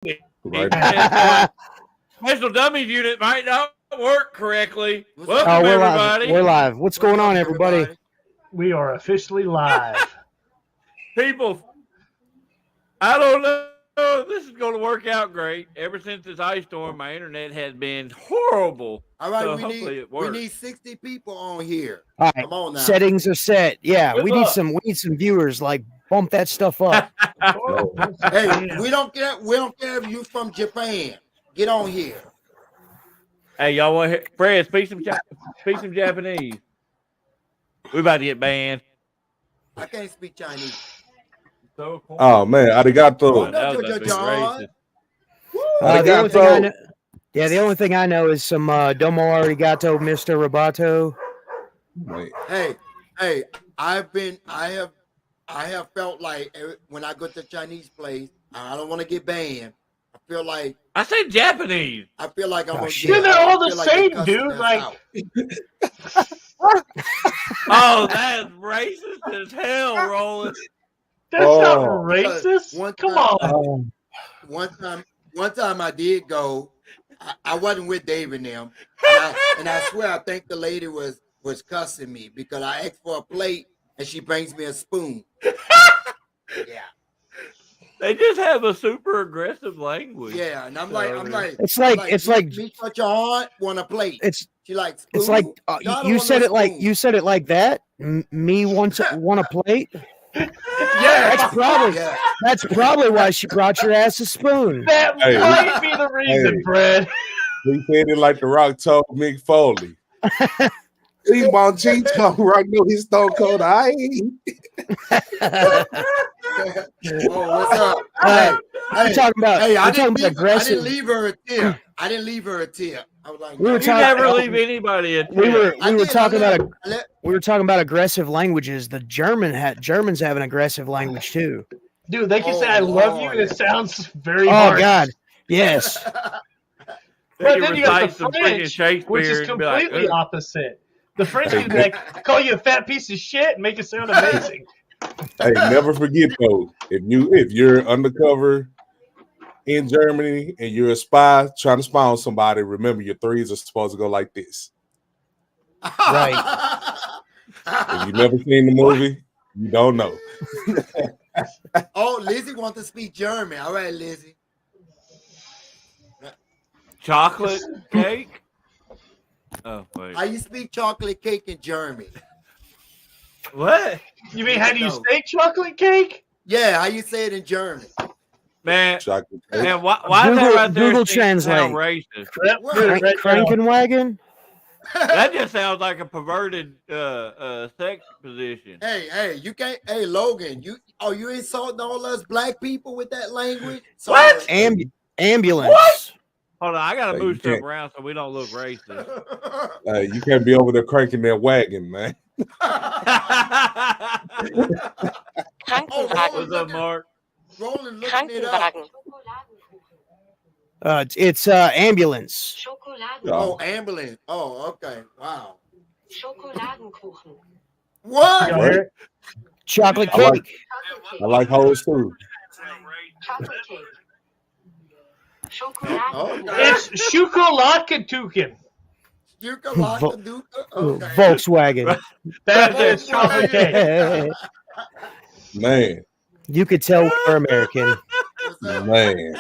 Right. Special Dummies unit might not work correctly. Welcome, we're everybody. Live. We're live. What's going on, everybody? We are officially live. People, I don't know. This is going to work out great. Ever since this ice storm, my internet has been horrible. All right, so we need 60 people on here. All right, come on now. Settings are set. Yeah, Good we luck. need some viewers. Like, bump that stuff up. Hey, we don't care if you from Japan. Get on here. Hey, y'all want to hear? Fred, speak some Japanese. We about to get banned. I can't speak Chinese. So cool. Oh man, arigato. That was a big racist. The only thing I know is some domo arigato, Mr. Roboto. Hey, I have felt like when I go to Chinese place, I don't want to get banned. I feel like I said Japanese. I feel like I'm gonna Dude, they're all the same, dude. Like, oh, that's racist as hell, Roland. That's not racist. Come on. One time I did go. I wasn't with Dave and them, and I swear I think the lady was cussing me because I asked for a plate and she brings me a spoon. Yeah. They just have a super aggressive language. Yeah, and I'm like, it's like me touch your aunt want a plate. She like spoon? It's like you said it like that. Me want a plate. Yeah, that's probably why she brought your ass a spoon. That might be the reason, Fred. He said it like the Rock told Mick Foley. He want cheats come Rock know he's stone cold. I ain't. What's up? I'm talking about aggressive. I didn't leave her a tip. I was like, you never leave anybody a tip. We were talking about aggressive languages. The Germans have an aggressive language too. Dude, they can say "I love you" and it sounds very harsh. Oh God, yes. But then you got the French, which is completely opposite. The French can call you a fat piece of shit and make it sound amazing. Hey, never forget though, if you're undercover in Germany and you're a spy trying to spy on somebody, remember your threes are supposed to go like this. Right. If you've never seen the movie, you don't know. Oh, Lizzie wants to speak German. All right, Lizzie. Chocolate cake? Oh, wait. How you speak chocolate cake in German? What? You mean how do you say chocolate cake? Yeah, how you say it in German? Man, chocolate cake. Man, why is that right there? Google Translate. Racist? Crankenwagon? That just sounds like a perverted sex position. Hey, you can't. Hey, Logan, you insulting all us black people with that language? What? Ambulance. What? Hold on, I gotta move stuff around so we don't look racist. You can't be over there cranking that wagon, man. Krankenwagen. What's up, Mark? Roland, Krankenwagen. It's ambulance. Oh, ambulance. Oh, okay. Wow. Schokoladenkuchen. What? Right? Chocolate cake. I like hoes too. Chocolate cake. It's Schukolakatuken. Volkswagen. That is chocolate cake. Man. You could tell we're American. Man.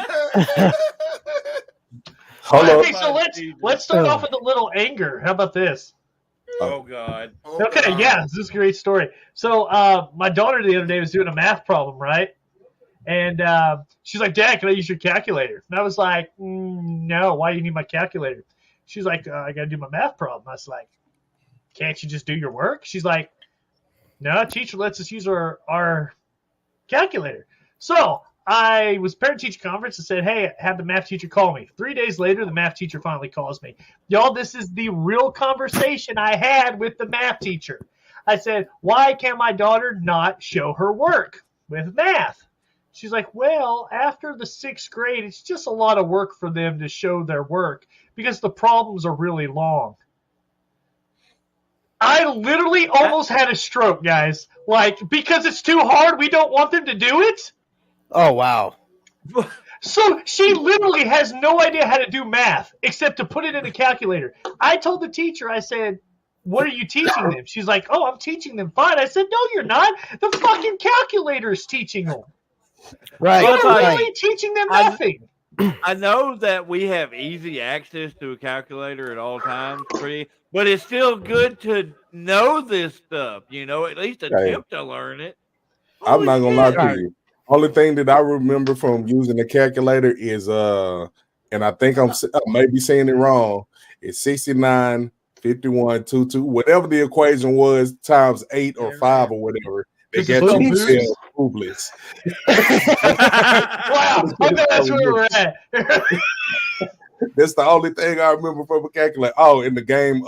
Okay, so let's start off with a little anger. How about this? Oh God. Okay, yeah, this is a great story. So my daughter the other day was doing a math problem, right? And she's like, "Dad, can I use your calculator?" And I was like, "No, why do you need my calculator?" She's like, "I got to do my math problem." I was like, "Can't you just do your work?" She's like, "No, teacher lets us use our calculator." So I was parent-teacher conference and said, "Hey, have the math teacher call me." 3 days later, the math teacher finally calls me. Y'all, this is the real conversation I had with the math teacher. I said, "Why can my daughter not show her work with math?" She's like, "Well, after the 6th grade, it's just a lot of work for them to show their work because the problems are really long." I literally almost had a stroke, guys. Like, because it's too hard, we don't want them to do it? Oh, wow. So she literally has no idea how to do math except to put it in a calculator. I told the teacher, I said, what are you teaching them? She's like, oh, I'm teaching them fine. I said, no, you're not. The fucking calculator's teaching them. Right. Well, You're like- literally teaching them nothing. I know that we have easy access to a calculator at all times, but it's still good to know this stuff. At least attempt to learn it. I'm not gonna lie Holy to shit. you. Only thing that I remember from using the calculator is and I think I may be saying it wrong. It's 69, 51, 22, whatever the equation was times 8 or 5 or whatever. They This is got little you to boots? sell booblets. Wow, I bet that's where we're at. That's the only thing I remember from a calculator. Oh, in the game,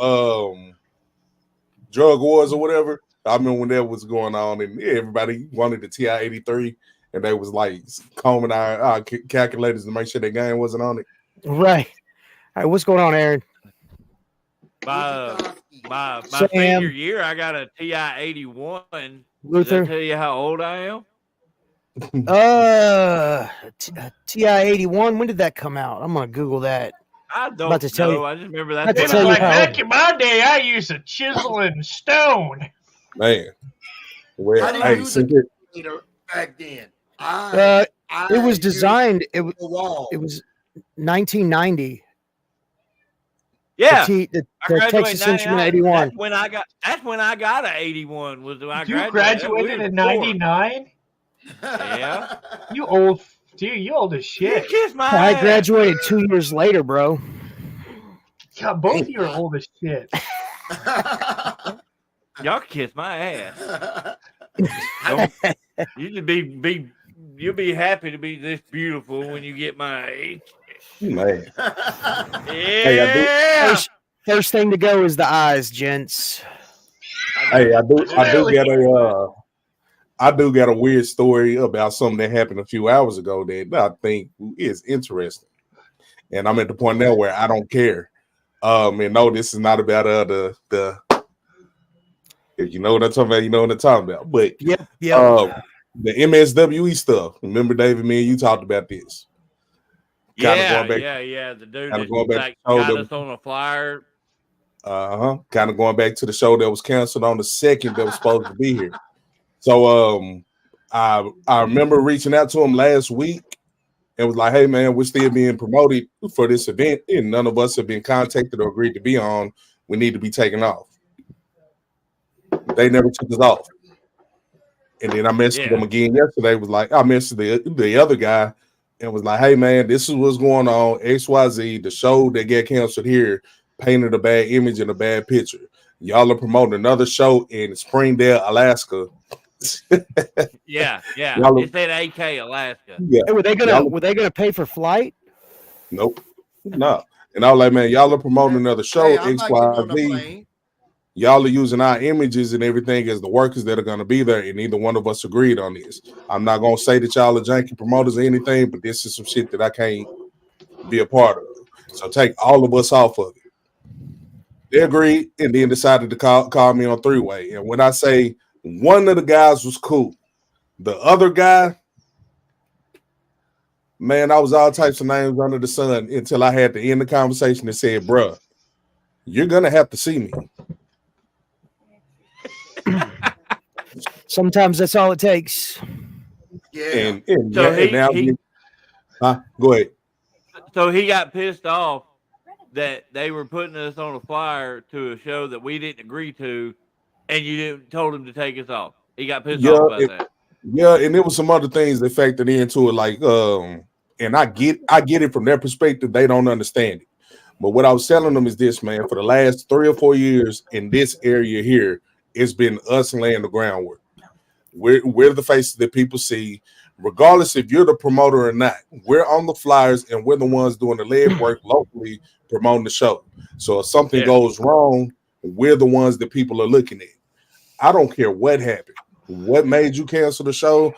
Drug Wars or whatever. I remember when that was going on, and everybody wanted the TI-83, and they was like combing our calculators to make sure their game wasn't on it. Right. All right. What's going on, Aaron? My Sam. senior year, I got a TI-81. Does Luther? that tell you how old I am? TI-81. When did that come out? I'm gonna Google that. I don't About to tell know. you- I just remember about that's to when tell I you was how- Back in my day, I used a chisel and stone. Man, well, I didn't hey, use since a it- calculator back then. It was used designed. It the wall. was 1990. Yeah. The I graduated Texas in Instrument 99. 81. That's when I got an 81. Was when I You graduated. graduated We in were poor. 99? Yeah. You old, dude, you old as You shit. kiss my I ass. graduated 2 years later, bro. God, both of you are old as shit. Y'all kiss my ass. You should you'll be happy to be this beautiful when you get my age. man, Yeah. Hey, First thing to go is the eyes, gents. hey, I do get a weird story about something that happened a few hours ago that I think is interesting, and I'm at the point now where I don't care. And no, this is not about the if you know what I'm talking about, you know what I'm talking about. But Yep. the MSWE stuff. Remember, David, me and you talked about this. Kinda Yeah, going back- yeah. The dude kinda that going back like, to got the- us on a flyer. Kind of going back to the show that was canceled on the 2nd that was supposed to be here. So I remember reaching out to him last week and was like, hey man, we're still being promoted for this event, and none of us have been contacted or agreed to be on. We need to be taken off. They never took us off. And then I messaged them again yesterday, was like, I messaged the other guy and was like, hey man, this is what's going on. XYZ, the show that got canceled here painted a bad image and a bad picture. Y'all are promoting another show in Springdale, Alaska. Yeah. Y'all- It's at AK, Alaska. Yeah. Hey, were they Y'all- gonna pay for flight? Nope. No. And I was like, man, y'all are promoting another show, Hey, I'm not getting on the XYZ. plane. Y'all are using our images and everything as the workers that are going to be there, and neither one of us agreed on this. I'm not going to say that y'all are janky promoters or anything, but this is some shit that I can't be a part of. So take all of us off of it. They agreed and then decided to call me on three-way. And when I say one of the guys was cool, the other guy, man, I was all types of names under the sun until I had to end the conversation and said, bruh, you're going to have to see me. Sometimes that's all it takes. Yeah. And So go ahead. So he got pissed off that they were putting us on a flyer to a show that we didn't agree to, and you didn't told him to take us off. He got pissed off about that. Yeah, and there was some other things that factored into it, like and I get it from their perspective, they don't understand it. But what I was telling them is this, man, for the last 3 or 4 years in this area here, it's been us laying the groundwork. We're the faces that people see, regardless if you're the promoter or not. We're on the flyers and we're the ones doing the leg work locally promoting the show. So if something goes wrong, we're the ones that people are looking at. I don't care what happened. What made you cancel the show?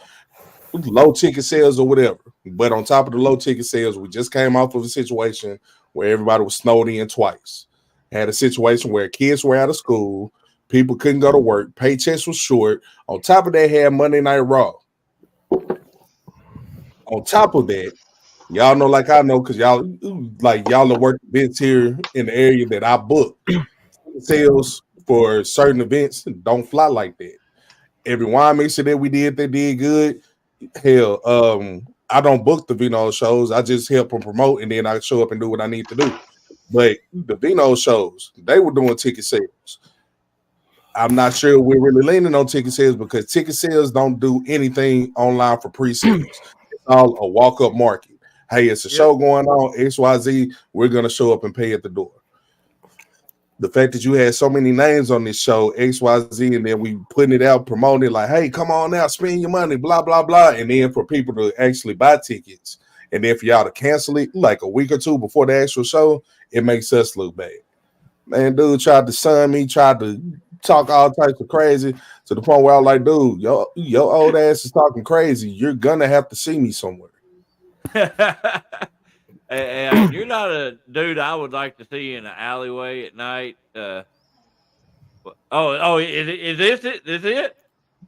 Low ticket sales or whatever. But on top of the low ticket sales, we just came off of a situation where everybody was snowed in twice. Had a situation where kids were out of school, people couldn't go to work, paychecks was short. On top of that, had Monday Night Raw. On top of that, Y'all know, like I know, because y'all are working events here in the area that I book. Sales for certain events don't fly like that. Every wine mixer that we did that did good. Hell, I don't book the Vino shows. I just help them promote, and then I show up and do what I need to do. But the Vino shows, they were doing ticket sales. I'm not sure we're really leaning on ticket sales because ticket sales don't do anything online for pre-sales. It's all a walk-up market. Hey, it's a show going on, XYZ. We're going to show up and pay at the door. The fact that you had so many names on this show, XYZ, and then we putting it out, promoting it like, hey, come on out, spend your money, blah, blah, blah. And then for people to actually buy tickets, and then for y'all to cancel it like a week or two before the actual show, it makes us look bad. Man, dude tried to sun me, tried to talk all types of crazy to the point where I was like, dude, your old ass is talking crazy. You're going to have to see me somewhere. And you're not a dude I would like to see in an alleyway at night. Is this it? Is it?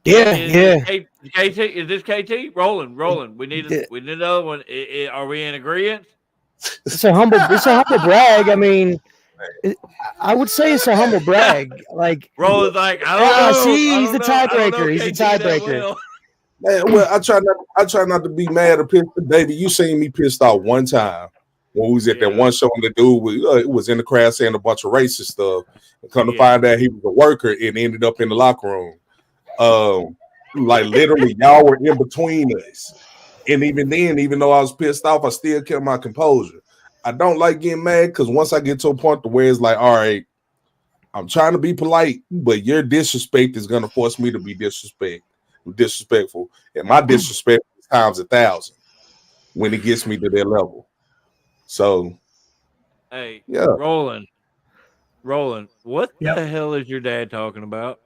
Yeah. KT, is this KT? Rolling. We need another one. Are we in agreement? It's a humble brag. I mean, I would say it's a humble brag. Like Rolling's like, I don't know. See, he's the tiebreaker. He's the tiebreaker. Man, well, I try not to be mad or pissed. Baby, you seen me pissed off one time when we was at that one show and the dude was in the crowd saying a bunch of racist stuff. And come to find out he was a worker and ended up in the locker room. Like literally, y'all were in between us. And even then, even though I was pissed off, I still kept my composure. I don't like getting mad because once I get to a point to where it's like, all right, I'm trying to be polite, but your disrespect is gonna force me to be disrespectful, and my disrespect is times 1,000 when it gets me to that level. So, hey, yeah, Roland, what the hell is your dad talking about?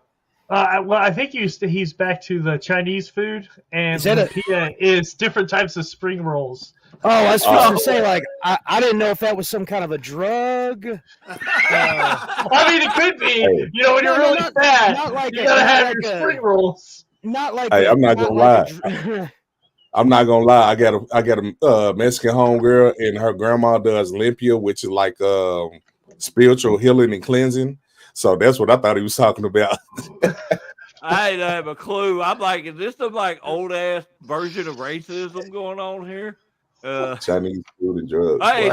Well, I think he's back to the Chinese food, and lumpia is different types of spring rolls. Oh, I was supposed to say, like, I didn't know if that was some kind of a drug. I mean, it could be. You know, when you're really fat, you gotta have your spring rolls. Not like. Hey, I'm not gonna lie. I'm not gonna lie. I got a Mexican homegirl, and her grandma does limpia, which is like spiritual healing and cleansing. So that's what I thought he was talking about. I didn't have a clue. I'm like, is this some like old ass version of racism going on here? Chinese food and drugs. Hey,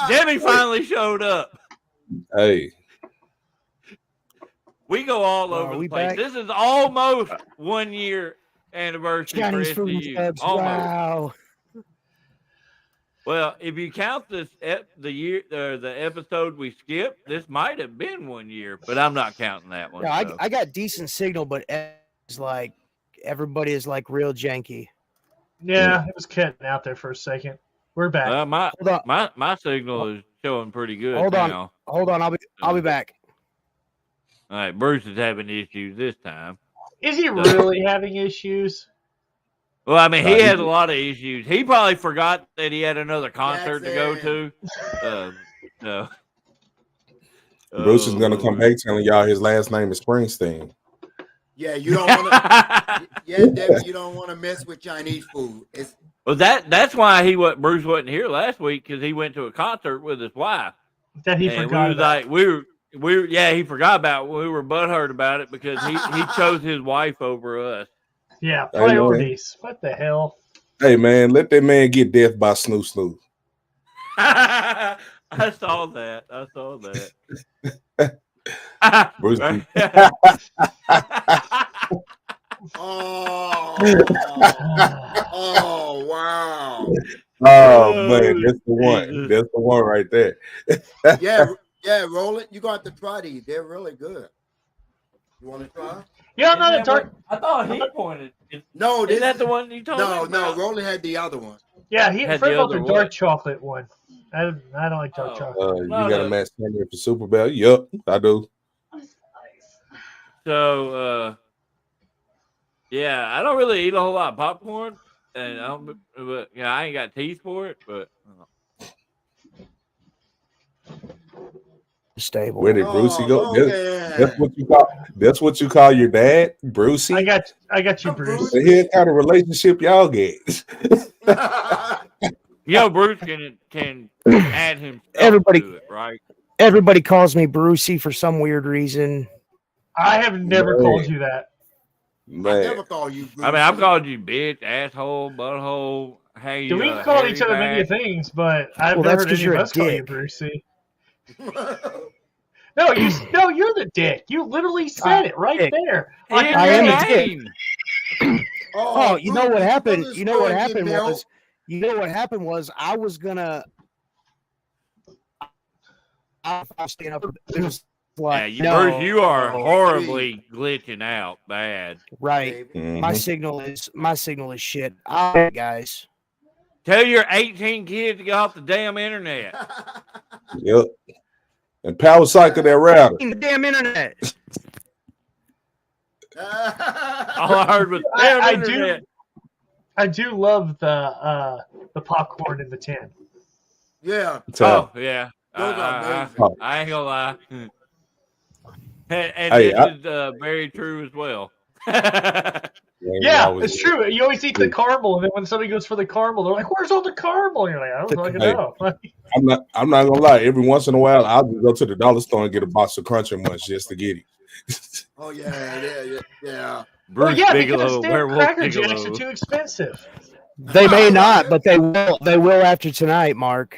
Debbie finally showed up. Hey, we go all over the place. Back? This is almost 1 year anniversary Chinese for food and SDU. drugs. Almost. Wow. Well, if you count this the episode we skipped, this might have been 1 year, but I'm not counting that one. No, I got decent signal, but it's like everybody is like real janky. Yeah, it was cutting out there for a second. We're back. My signal is showing pretty good now. Hold on, I'll be back. All right, Bruce is having issues this time. Is he really having issues? Well, I mean, he has a lot of issues. He probably forgot that he had another concert to go to. No. Bruce is gonna come back telling y'all his last name is Springsteen. Yeah, you don't want to. Debbie, you don't want to mess with Chinese food. Well, that's why Bruce wasn't here last week because he went to a concert with his wife. That he forgot about. He forgot about it. We were butthurt about it because he chose his wife over us. Yeah, priorities. What the hell? Hey, man, let that man get death by Snoo Snoo. I saw that. Bruce. Oh, wow. Oh, man, that's the one. That's the one right there. Yeah, Roland, you're going to have to try these. They're really good. You want to try? Yeah, no, dark. I thought he pointed. No, is that the one you told me about? No, Roland had the other one. Yeah, he had the dark chocolate one. I don't like dark chocolate. You got a match coming for Super Bowl? Yup, I do. So, I don't really eat a whole lot of popcorn, and I ain't got teeth for it, but. Stable. Where did Brucey go? Okay. That's what you call your dad, Brucey. I got you, Bruce. The head kind of relationship y'all get. Bruce can add himself Everybody- to it, right? Everybody calls me Brucey for some weird reason. I have never Man. called you that. I Man, never call you. I mean, I've called you bitch, asshole, butthole. Hey, We called each other many things, but I've Well, never that's heard 'cause any you're of a us call you dick. Brucey. No, you're the dick. You literally said it right dick. there. I am a dick. dick. Oh, you know what happened? Bruce, You know what go and get happened milk. was. You know what happened was I was gonna. I was staying up. It was like, Bruce, you are horribly glitching out bad. right. mhm. My signal is shit. All right, guys. Tell your 18 kids to get off the damn internet. Yep. And power cycle that router. The damn internet. All I heard was damn I internet. do love the popcorn in the tin. Yeah. Oh yeah, Those are amazing. I ain't gonna lie. And Hey, this is very true as well. Yeah, it's true. You always eat the caramel, and then when somebody goes for the caramel, they're like, "Where's all the caramel?" And you're like, "I don't fucking know." I'm not gonna lie. Every once in a while, I'll just go to the dollar store and get a box of Cruncher Munch just to get it. Oh yeah. Well, Bruce yeah, Bigelow, because damn werewolf Cracker Jacks Bigelow. are too expensive. They may not, but they will. They will after tonight, Mark.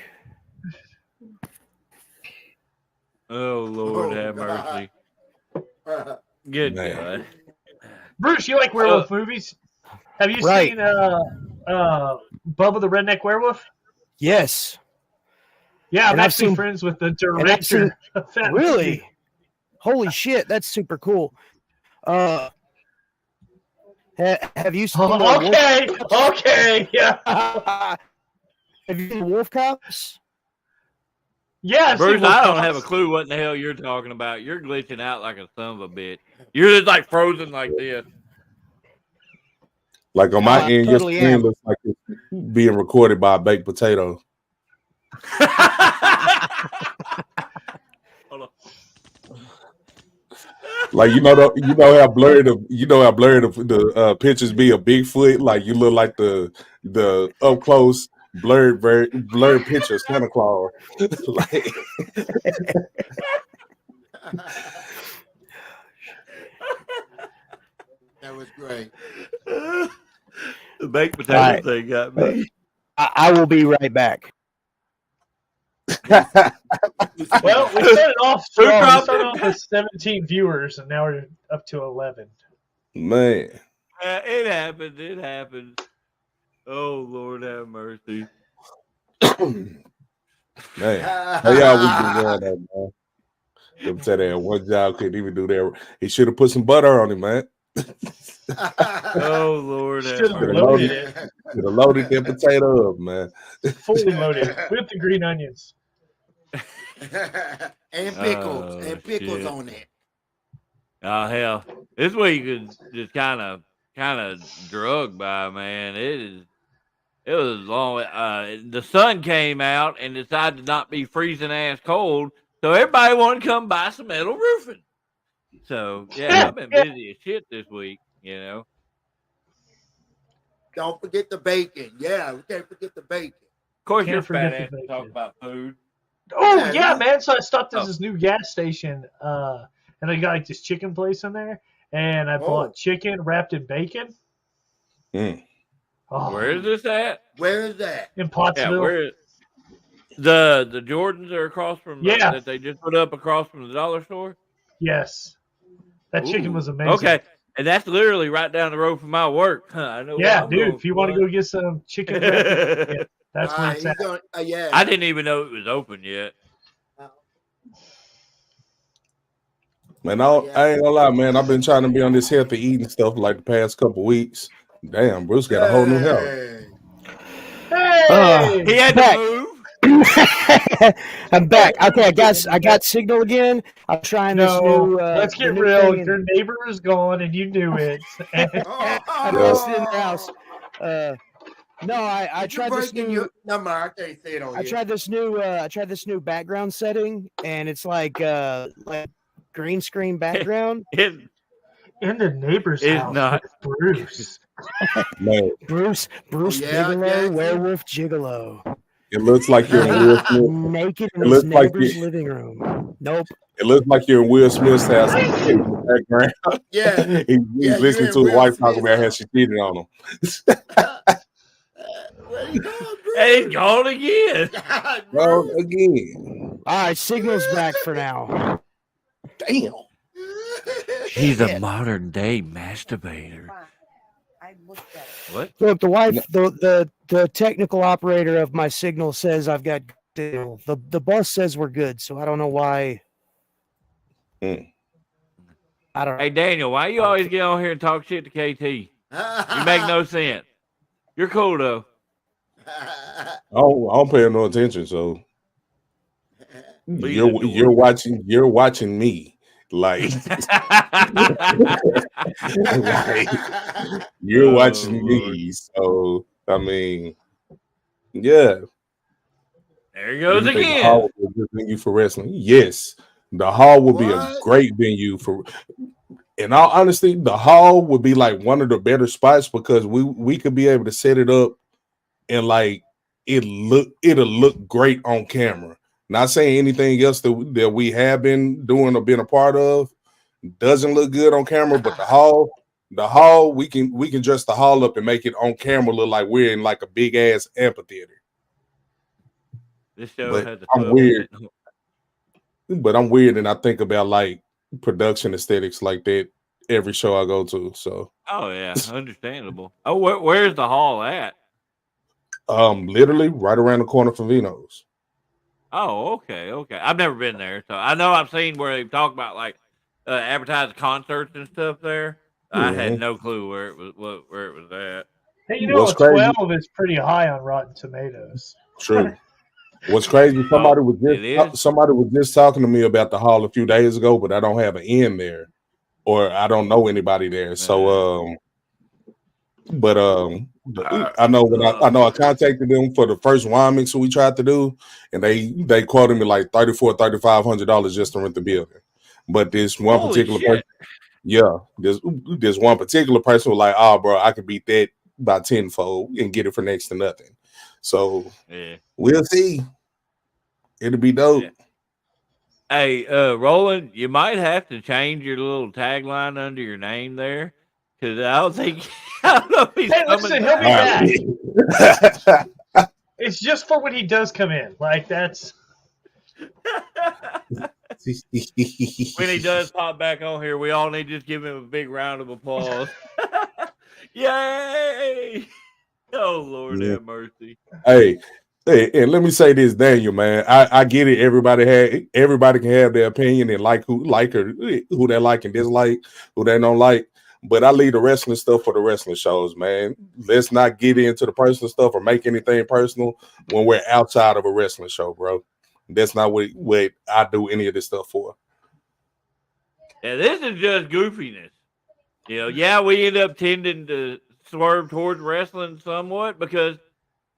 Oh Lord, Oh, have God. mercy. Good Man. God. Bruce, you like werewolf movies? Have you Right. seen Bubba the Redneck Werewolf? Yes. Yeah, I'm And I've actually seen- friends with the I've director seen- of that Really? movie. Holy shit, that's super cool. Have you seen Okay, yeah. Have you seen Wolf Cops? Yeah, I've seen Bruce, Wolf I don't Cops. have a clue what in the hell you're talking about. You're glitching out like a son of a bitch. You're just like frozen like this. Like on my I end, totally your screen am. looks like it's being recorded by a baked potato. Hold on. Like you know how blurred the pictures be of Bigfoot. Like you look like the up close blurred picture of Santa Claus. Like, That was great. The baked potato Right. thing got me. I will be right back. Well, we started off Who strong. We dropped started it? off with 17 viewers, and now we're up to 11. man, It happens. It happens. Oh Lord, have mercy. man, how y'all weekend going, there, man? Let me tell you that one job couldn't even do that. He should have put some butter on it, man. Oh Lord, have Should have mercy. loaded it, Should have loaded that potato up, man. fully loaded, with the green onions. and pickles. Oh, and pickles shit. on it. Oh hell, this week is just kind of drugged by, man. It was long. The sun came out and decided to not be freezing ass cold, so everybody wanted to come buy some metal roofing. So yeah, I've been busy as shit this week. You know. Don't forget the bacon. Yeah, we can't forget the bacon. Of course, Can't you're forget fat ass the to talk bacon. about food. Oh, Yeah, yeah, you- man. So I stopped at Oh. this new gas station, and they got like this chicken place in there, and I Oh. bought chicken wrapped in bacon. Mm. Oh, Where is this at? Where is that? in Yeah, Pottsville. where the Jordans are across from Yeah. that they just put up across from the dollar store. Yes. That chicken Ooh. was amazing. Okay, and that's literally right down the road from my work. I know. Yeah, where I'm dude, going if you for want to go lunch. get some chicken wrapped in bacon, that's where it's he's at. on, yeah. I didn't even know it was open yet. Man, I ain't gonna lie, man. I've been trying to be on this healthy eating stuff like the past couple weeks. Damn, Bruce got a whole new health. Hey. Hey! He had Back. to move. I'm back. Okay, I got signal again. I'm trying this No, new. let's the get new real. thing, and Your neighbor is gone, and you knew it. I missed it in the house. No, I Did you tried this break in new. your number? I can't say it on I here. tried this new background setting, and it's like green screen background. It- In the neighbor's It's house not. with Bruce. Man, Bruce yeah, Bigelow, yeah, werewolf gigolo. It looks like you're in Will Smith. Naked in It his looks like neighbor's you. living room. Nope. It looks like you're in Will Smith's house in the background. Yeah, He's yeah, you're listening in to his Will wife talk Smith's about how house. she cheated on him. Where you going, Hey, he's gone again. Well, Bruce? again, All right, signal's back for now. damn. He's a Shit. modern day masturbator. I looked at it. What? Look, the wife, the technical operator of my signal says I've got signal. The boss says we're good, so I don't know why. Hmm. I don't. Hey, Daniel, why you always get on here and talk shit to KT? You make no sense. You're cool though. I don't pay no attention, so Please you're watching me. Like, like you're watching me. So I mean, yeah. There he Do goes you think the again. hall would be a good venue for wrestling? Yes. The hall would be a What? great venue for, in all honesty, the hall would be like one of the better spots because we could be able to set it up and like it'll look great on camera. Not saying anything else that we have been doing or been a part of doesn't look good on camera, but the hall we can dress the hall up and make it on camera look like we're in like a big ass amphitheater. This show But has a I'm 12 weird. minute. But I'm weird and I think about like production aesthetics like that every show I go to. So Oh yeah, understandable. Oh, where's the hall at? literally right around the corner from Vino's. Oh, okay. I've never been there, so I know I've seen where they talk about like advertised concerts and stuff there. I had Mhm. no clue where it was where it was at. Hey, you know, What's a crazy? 12 is pretty high on Rotten Tomatoes. True. What's crazy? Oh, it is. Somebody was just talking to me about the hall a few days ago, but I don't have an in there, or I don't know anybody there. So I know when I know I contacted them for the first wine mix we tried to do, and they quoted me like $3,500 just to rent the building. But this one Holy particular shit! person, this one particular person was like, "Oh, bro, I could beat that by tenfold and get it for next to nothing." So Yeah. we'll see. It'll be dope. Yeah. Hey, Roland, you might have to change your little tagline under your name there, because I don't think I don't know if he's Hey, coming listen, he'll back. be back. It's just for when he does come in. Like, that's. When he does pop back on here, we all need to just give him a big round of applause. Yay! Oh Lord, Yeah. have mercy. Hey, and let me say this, Daniel, man. I get it. Everybody can have their opinion and like who they like and dislike, who they don't like. But I leave the wrestling stuff for the wrestling shows, man. Let's not get into the personal stuff or make anything personal when we're outside of a wrestling show, bro. That's not what I do any of this stuff for. Yeah, this is just goofiness. Yeah, we end up tending to swerve towards wrestling somewhat because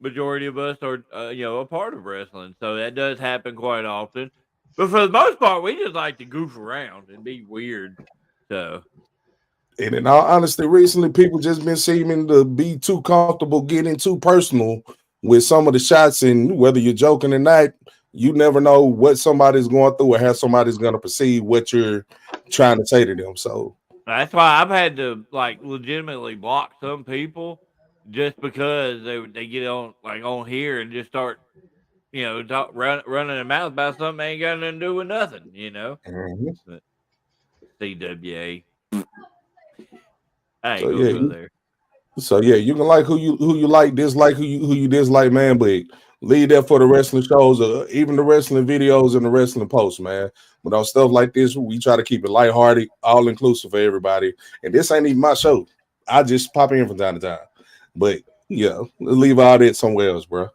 majority of us are, a part of wrestling. So that does happen quite often. But for the most part, we just like to goof around and be weird. So, And in all honesty, recently people just been seeming to be too comfortable getting too personal with some of the shots, and whether you're joking or not, you never know what somebody's going through or how somebody's going to perceive what you're trying to say to them. So that's why I've had to like legitimately block some people just because they get on here and just start running their mouth about something that ain't got nothing to do with nothing. mhm. But CWA, I ain't so gonna yeah, go there. you can like who you like, dislike who you dislike, man. But leave that for the wrestling shows, or even the wrestling videos and the wrestling posts, man. But on stuff like this, we try to keep it lighthearted, all inclusive for everybody. And this ain't even my show. I just pop in from time to time. But yeah, leave all that somewhere else, bro.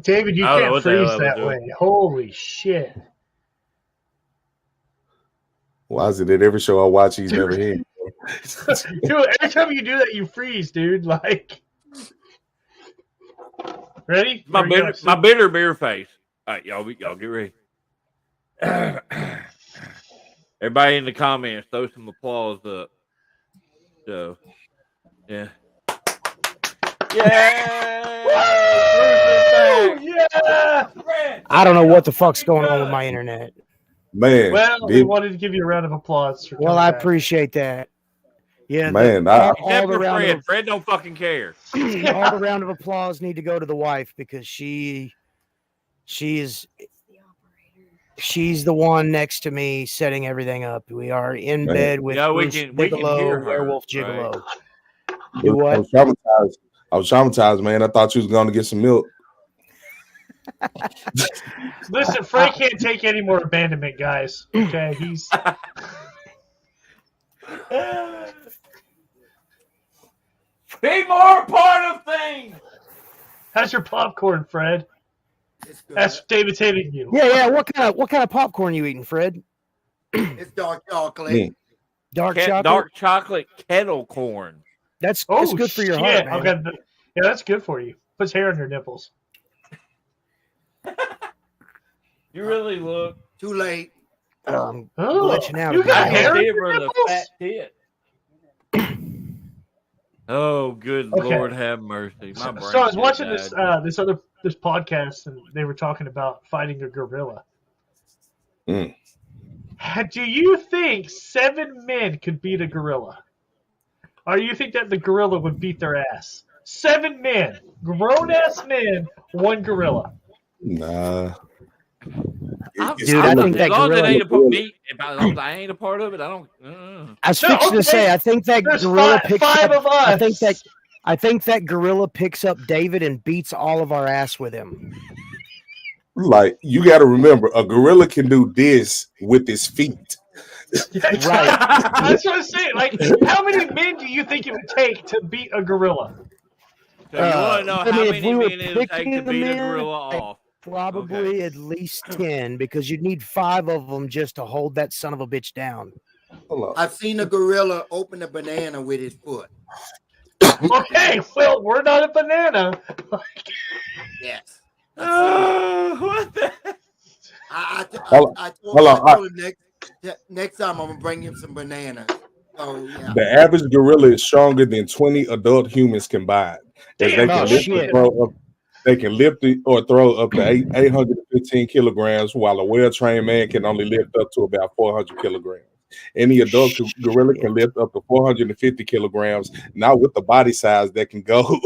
David, you I don't know can't what the hell freeze I was that doing. way. Holy shit. Why is it that every show I watch he's never here? Dude, every time you do that, you freeze, dude. Like, ready? My Here we go. my bitter beer face. All right, y'all get ready. Everybody in the comments, throw some applause up. So, yeah. Yeah. Yeah. I don't know what the fuck's going on with my internet. Man, Well, we wanted to give you a round of applause. For Well, coming I back. appreciate that. Yeah, Man, all Except the for round Fred. of Fred don't fucking care. all the round of applause need to go to the wife because she's the one next to me setting everything up. We are in Man. bed with We Bruce can hear Bigelow, her, Werewolf right? Gigolo. Do I what? was traumatized. Man. I thought you was going to get some milk. Listen, Fred can't take any more abandonment, guys. Okay, he's. Be more part of things. How's your popcorn, Fred? It's good. That's David's hitting you. Yeah. What kind of popcorn you eating, Fred? It's dark chocolate. Mm. Dark chocolate. Dark chocolate kettle corn. That's Oh, good for your shit. heart, man. Okay, yeah, that's good for you. Puts hair on your nipples. You really look. Too late. Oh, Oh, you out you a bit. got I hair can on see your from the nipples? fat tit. Oh, good Okay. Lord, have mercy. My brain So I was just watching died. this podcast, and they were talking about fighting a gorilla. Mm. Do you think 7 men could beat a gorilla? Or you think that the gorilla would beat their ass? 7 men, grown-ass men, one gorilla. Nah. Dude, I think that as long as it gorilla- ain't a part me, as long as I ain't a part of it, I don't. I was No, fixing okay. to say, I think that There's gorilla five picks up. of us. I think that gorilla picks up David and beats all of our ass with him. Like, you got to remember, a gorilla can do this with his feet. Right. That's what I'm saying. Like, how many men do you think it would take to beat a gorilla? So you want to know I how mean, if many we were men it would take to picking beat a them in, gorilla off? Probably at least 10, because you'd need 5 of them just to hold that son of a bitch down. Hold on. I've seen a gorilla open a banana with his foot. Okay, well, we're not a banana. Yes. What the? I Hold on. told him next time I'm gonna bring him some bananas. So yeah. The average gorilla is stronger than 20 adult humans combined. As Damn, they can lift or throw up to 815 kilograms, while a well-trained man can only lift up to about 400 kilograms. Any adult gorilla can lift up to 450 kilograms, not with the body size that can go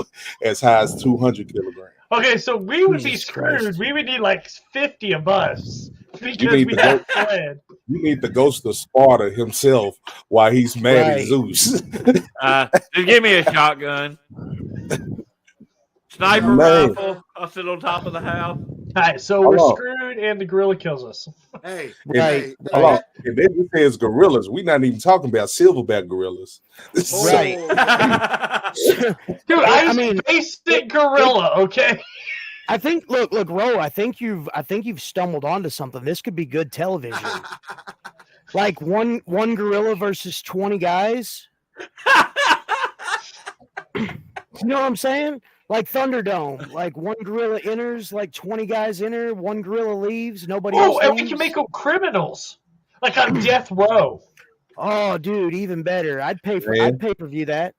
as high as 200 kilograms. Okay, so we would be Jesus screwed. Christ. We would need like 50 of us because need we to have Fred. You need the ghost of Sparta himself while he's mad at Right. Zeus. Just give me a shotgun. Sniper Man. rifle. I'll sit on top of the house. All right, so Hold we're on. screwed and the gorilla kills us. Hey, Right. hey, Hold on. And then he says gorillas. We're not even talking about silverback gorillas. Right. Dude, I I mean- mean, basic gorilla, okay? I think look, Ro, I think you've stumbled onto something. This could be good television. Like one gorilla versus 20 guys. You know what I'm saying? Like Thunderdome. Like one gorilla enters, like 20 guys enter, one gorilla leaves, nobody else Oh, and leaves. we can make them criminals. Like on death row. Oh, dude, even better. I'd Man. pay-per-view that.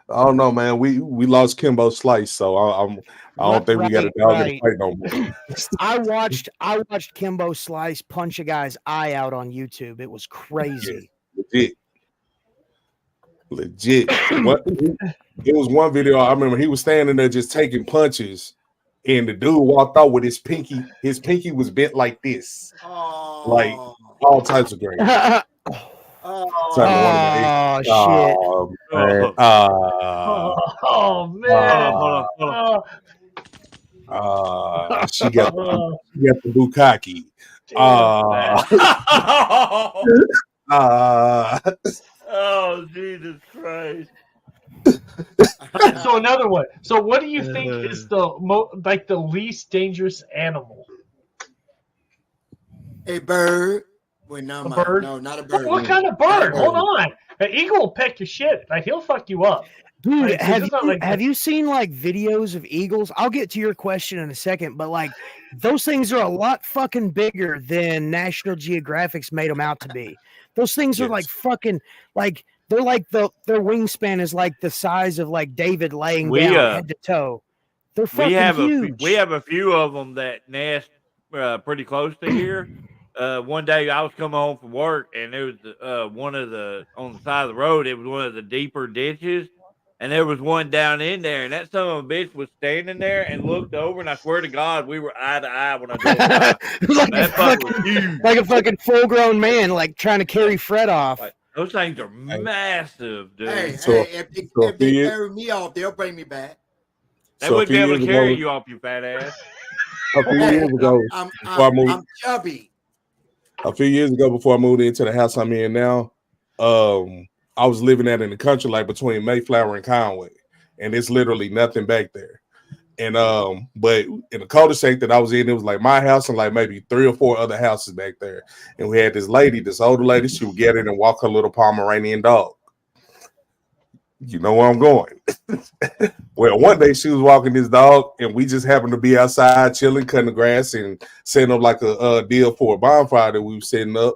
I don't know, man. We lost Kimbo Slice, so I don't think we got a dog in the Right. fight no more. I watched Kimbo Slice punch a guy's eye out on YouTube. It was crazy. Legit. What? It was one video I remember. He was standing there just taking punches, and the dude walked out with his pinky. His pinky was bent like this, oh, like all types of great. oh, Shit. Oh, man. Oh man. Hold on. She got the bukkake. Oh, Jesus Christ. So another one. So what do you think is the least dangerous animal? a bird. Well, no, A bird? no, not a bird. What kind of bird? Hold on. An eagle will peck your shit. Like he'll fuck you up. Dude, Like, it's not like have you seen like videos of eagles? I'll get to your question in a second, but like those things are a lot fucking bigger than National Geographic's made them out to be. Those things are Yes. like fucking like They're like their wingspan is like the size of like David laying We, down head to toe. They're fucking huge. We have a few of them that nest pretty close to here. One day I was coming home from work, and there was one of the on the side of the road. It was one of the deeper ditches, and there was one down in there, and that son of a bitch was standing there and looked over, and I swear to God, we were eye to eye when I drove by. like, That fuck was huge. like a fucking full grown man, like trying to carry Fred off. Like, those things are massive, dude. Hey, So- if so they you- carry me off, they'll bring me back. They So a wouldn't be few able to years carry ago- you off, you fat ass. A few years ago, I'm chubby. a few years ago, before I moved into the house I'm in now, I was living out in the country, like between Mayflower and Conway, and it's literally nothing back there. And but in the cul-de-sac that I was in, it was like my house and like maybe 3 or 4 other houses back there. And we had this lady, this older lady, she would get in and walk her little Pomeranian dog. You know where I'm going. Well, one day she was walking this dog, and we just happened to be outside chilling, cutting the grass, and setting up like a deal for a bonfire that we were setting up.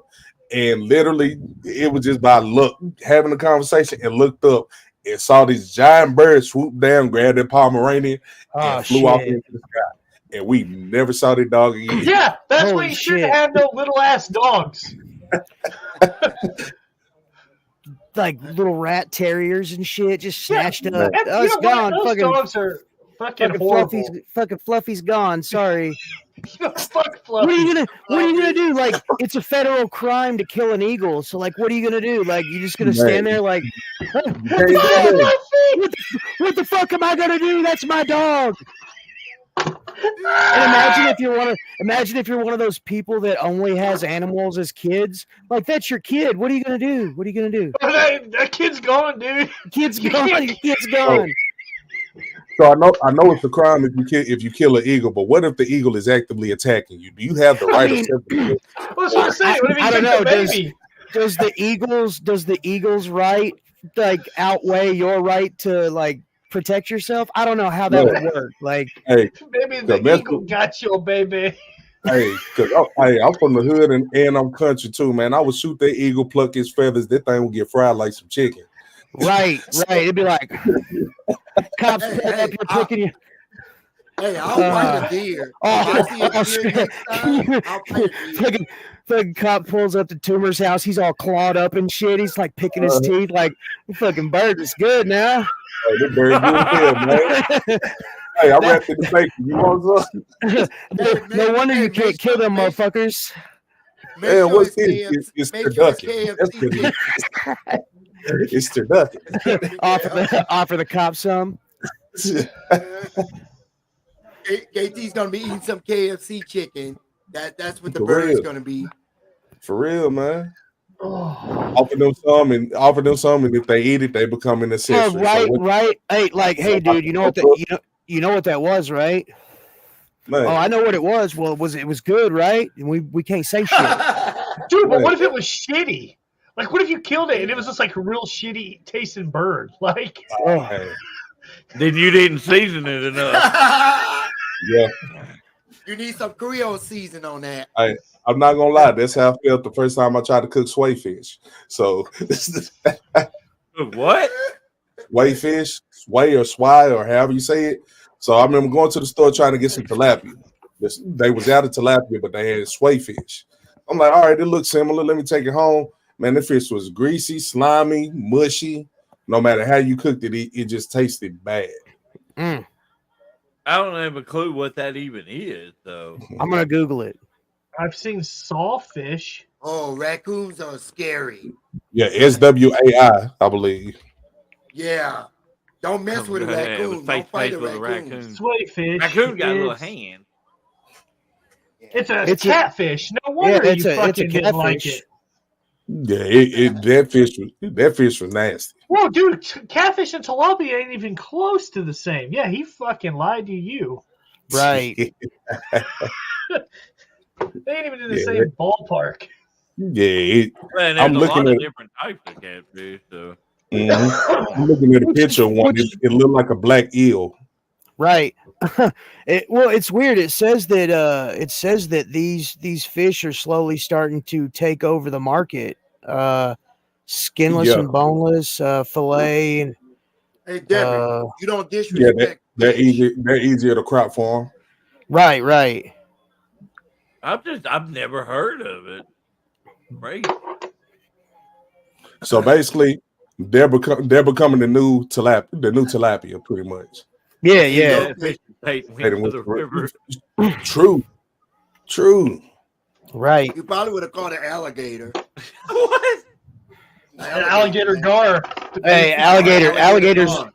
And literally, it was just by luck, having a conversation, and looked up and saw this giant bird swoop down, grab that Pomeranian, and flew off into the sky. And we never saw that dog again. Yeah, that's Holy why you shouldn't shit. have no little ass dogs. Like little rat terriers and shit, just snatched up. And, Oh, it's you know what? gone. Those Fucking, dogs are fucking fucking horrible. Fluffy's gone. Sorry. Fuck What are you Fluffy. gonna do? Like, it's a federal crime to kill an eagle. So, like, what are you gonna do? Like, you just gonna stand there like, what the fuck am I gonna do? That's my dog. And imagine if you're one of those people that only has animals as kids. Like, that's your kid. What are you gonna do? What are you gonna do? That kid's gone, dude. Kid's gone. Your kid's gone. So I know it's a crime if you kill an eagle, but what if the eagle is actively attacking you? Do you have the right mean- of self-defense? What's what I'm saying? What if he I don't took the know, baby? Does the Eagles' right like outweigh your right to like protect yourself? I don't know how that No. would work. Like, Hey, Maybe the the best- eagle got your baby. hey, I'm from the hood and I'm country too, man. I would shoot that eagle, pluck his feathers. That thing would get fried like some chicken. right. It'd be like cops Hey, pull up, hey, you're picking you. Hey, I'll fight a deer. Oh, If I see a deer next time, I'll fight a deer. fucking cop pulls up to Toomer's house. He's all clawed up and shit. He's like picking his teeth. Like, fucking bird is good now. Hey, this bird good as hell, man. Hey, I wrapped in the bacon. You want some? No wonder you can't kill them motherfuckers. Make Yeah, sure what's it's this? KFC. It's Make sure it's turducken. That's KFC. good. It's turducken. Offer the cop some. KT's gonna be eating some KFC chicken. That's what the For bird's real. gonna be. For real, man. Oh. Offer them some, and if they eat it, they become an Oh, accessory. right, So what, right. Hey, dude, you know what that you know what that was, right? man, Oh, I know what it was. Well, it was good, right? And we can't say shit. Dude, but what if it was shitty? Like, what if you killed it and it was just like a real shitty tasting bird? Like, Oh, hey, Then you didn't season it enough. yeah. You need some Creole season on that. I'm not gonna lie. That's how I felt the first time I tried to cook sway fish. So What? sway fish, sway or swai or however you say it. So I remember going to the store trying to get some tilapia. They was out of tilapia, but they had sway fish. I'm like, all right, it looks similar. Let me take it home. Man, the fish was greasy, slimy, mushy. No matter how you cooked it, it just tasted bad. mm. I don't have a clue what that even is, though. I'm gonna Google it. I've seen sawfish. Oh, raccoons are scary. Yeah, SWAI, I believe. Yeah. Don't mess with a Yeah, raccoon. face Don't fight to a face with a raccoon. raccoon. Swayfish. Raccoon got a little It's- hand. It's a It's a- catfish. No wonder it's you a fucking didn't like catfish. it. Yeah, that fish was nasty. Whoa, dude, catfish and tilapia ain't even close to the same. Yeah, he fucking lied to you. Right. They ain't even in the Yeah, same ballpark. Yeah, Man, I'm there's a lot looking of at- different types of catfish, so. I'm looking at a picture of one. It looked like a black eel. Right. It's weird. It says that these fish are slowly starting to take over the market. skinless Yeah. and boneless, fillet. And, Hey, Debbie, uh, you don't Yeah, disrespect they're fish. easy. They're easier to crop for them. right. I've never heard of it. Right. So basically, they're becoming the new tilapia, pretty much. Yeah, Hey, yeah. look, Fish Tate Hit went 'em to with the the- river. True. Right. you probably would have called it alligator. What? An alligator gar. Hey, Alligator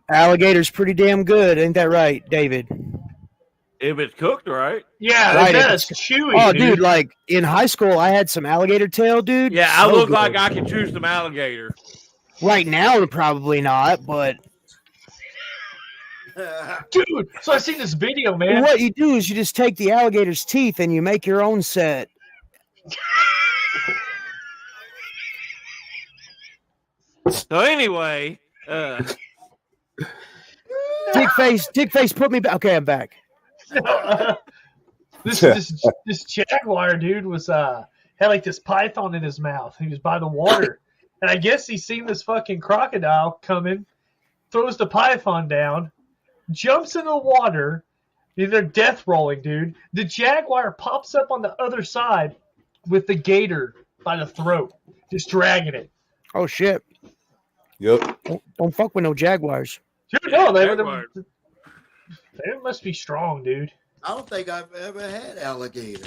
alligator's pretty damn good, ain't that right, David? If it's cooked right. Yeah, Right, it if does. it's- Chewy, Oh, dude. dude, like in high school, I had some alligator tail, dude. Yeah, I So look good. like I can chew some alligator. Right now, probably not, but Dude, so I seen this video, man. what you do is you just take the alligator's teeth and you make your own set. So anyway, Dick face, put me back. Okay, I'm back. This jaguar dude was had like this python in his mouth. He was by the water, and I guess he seen this fucking crocodile coming, throws the python down, jumps in the water. They're death rolling, dude. The jaguar pops up on the other side with the gator by the throat, just dragging it. Oh shit! Yep. Don't fuck with no jaguars. Dude, no, they must be strong, dude. I don't think I've ever had alligator.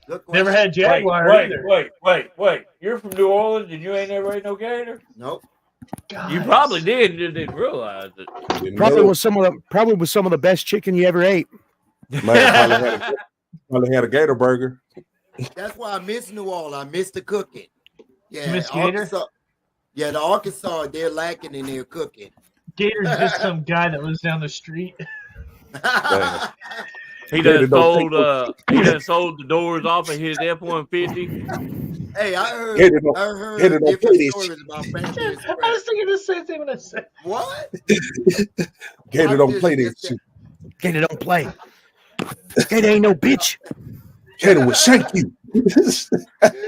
Good Never question. had jaguar either. wait. You're from New Orleans and you ain't never ate no gator? Nope. You Guys. probably did and just didn't realize it. Probably was some of the best chicken you ever ate. Man, probably had a gator burger. That's why I miss New Orleans. I miss the cooking. Yeah, You miss gator? Arkansas. Yeah, the Arkansas, they're lacking in their cooking. Gator's just some guy that lives down the street. He Gator done don't sold the doors off of his F-150. Hey, I heard Gator don't- Gator don't different play this stories about Fancy I Express. was thinking the same thing when I said. What? Gator don't play this shit. Gator don't play. Gator ain't no bitch. Gator will shank you.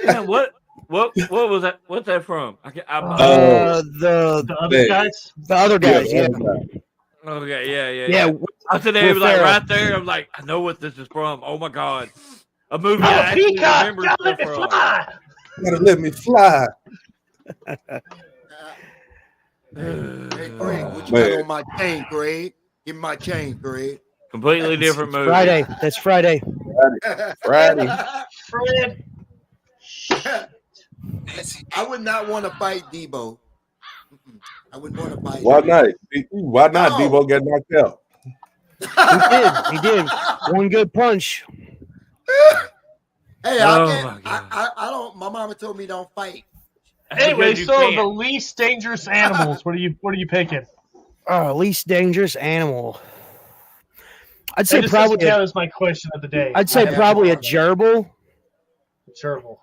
Man, what was that? What's that from? The other man. guys. The other guys, yeah. Okay, yeah. Yeah, I said it was like Farrell. right there. I'm like, I know what this is from. Oh my god, a movie Oh, I actually peacock! remember Gotta let me stuff from. fly! Gotta let me fly. Hey, Greg, what you Man. got on my chain, Greg? Give me my chain, Greg. Completely different movie. Friday. That's Friday. Friday. Fred. I would not want to fight Debo. I wouldn't want to fight Why him. not? Why not? No. Debo got knocked out. He did. One good punch. Hey, Oh, I can't. my God. I don't. My mama told me don't fight. Anyway, Because you so can't. the least dangerous animals. What are you picking? Least dangerous animal. I'd Hey, say this probably. doesn't count as my question of the day. I'd say I have probably a one. gerbil. Gerbil.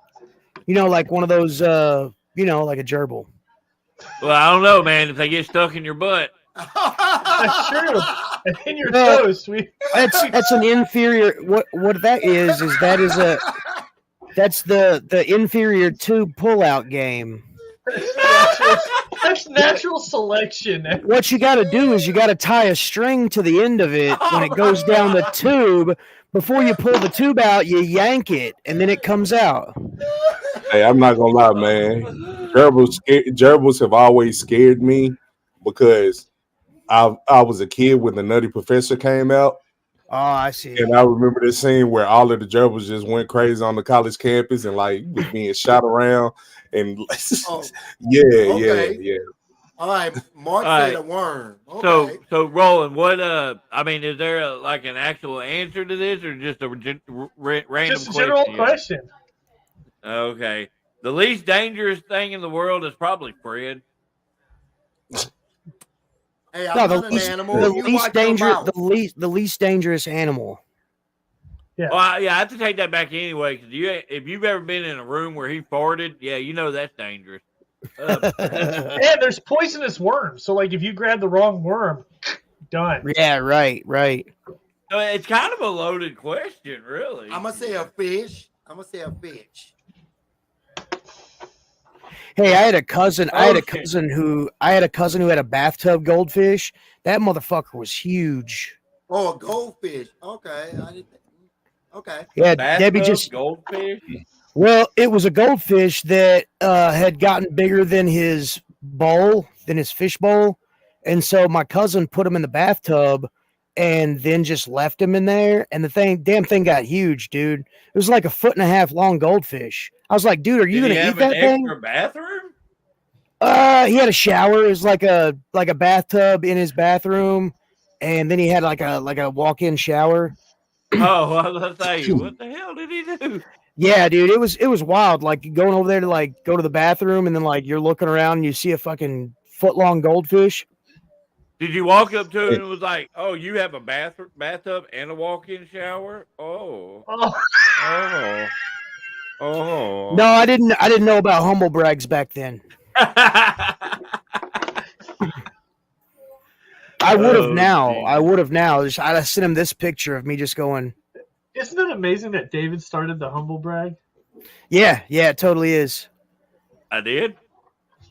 You know, like one of those. Like a gerbil. Well, I don't know, man. If they get stuck in your butt, That's true. And then you're Well, toast. That's an inferior. What that is that's the inferior tube pullout game. That's natural selection. What you got to do is you got to tie a string to the end of it when it goes down the tube. Before you pull the tube out, you yank it, and then it comes out. Hey, I'm not gonna lie, man. Gerbils have always scared me because I was a kid when the Nutty Professor came out, Oh, I see. and I remember this scene where all of the gerbils just went crazy on the college campus and like was being shot around and Oh, yeah. all right. Mark All said right. a worm. Okay. so Roland, what? I mean, is there like an actual answer to this, or just a random Just a general question? question. Okay. The least dangerous thing in the world is probably Fred. Hey, I'm No, not an animal. the You least watch your dangerous, mouth. the least dangerous animal. Well, I have to take that back anyway, because if you've ever been in a room where he farted, yeah, you know that's dangerous. And there's poisonous worms. So, like, if you grab the wrong worm, done. Yeah, right. So it's kind of a loaded question, really. I'm gonna say a fish. Hey, I had a cousin. I had a Ocean. cousin who had a bathtub goldfish. That motherfucker was huge. Oh, a goldfish. Okay. I didn't. Okay. Yeah, Debbie Bathtub just. goldfish. Well, it was a goldfish that had gotten bigger than his bowl, than his fish bowl, and so my cousin put him in the bathtub, and then just left him in there. And the damn thing got huge, dude. It was like 1.5 foot long goldfish. I was like, dude, are you Did he gonna have eat that an thing? extra bathroom? He had a shower. It was like a bathtub in his bathroom, and then he had like a walk-in shower. Oh, I was gonna say, what the hell did he do? Yeah, dude, it was wild. Like going over there to like go to the bathroom, and then like you're looking around and you see a fucking foot-long goldfish. Did you walk up to him and was like, "Oh, you have a bathtub and a walk-in shower"? Oh, Oh, oh. No, I didn't know about humble brags back then. I would have now. geez. I would have now. I'd have sent him this picture of me just going, isn't it amazing that David started the humble brag? yeah, it totally is. I did.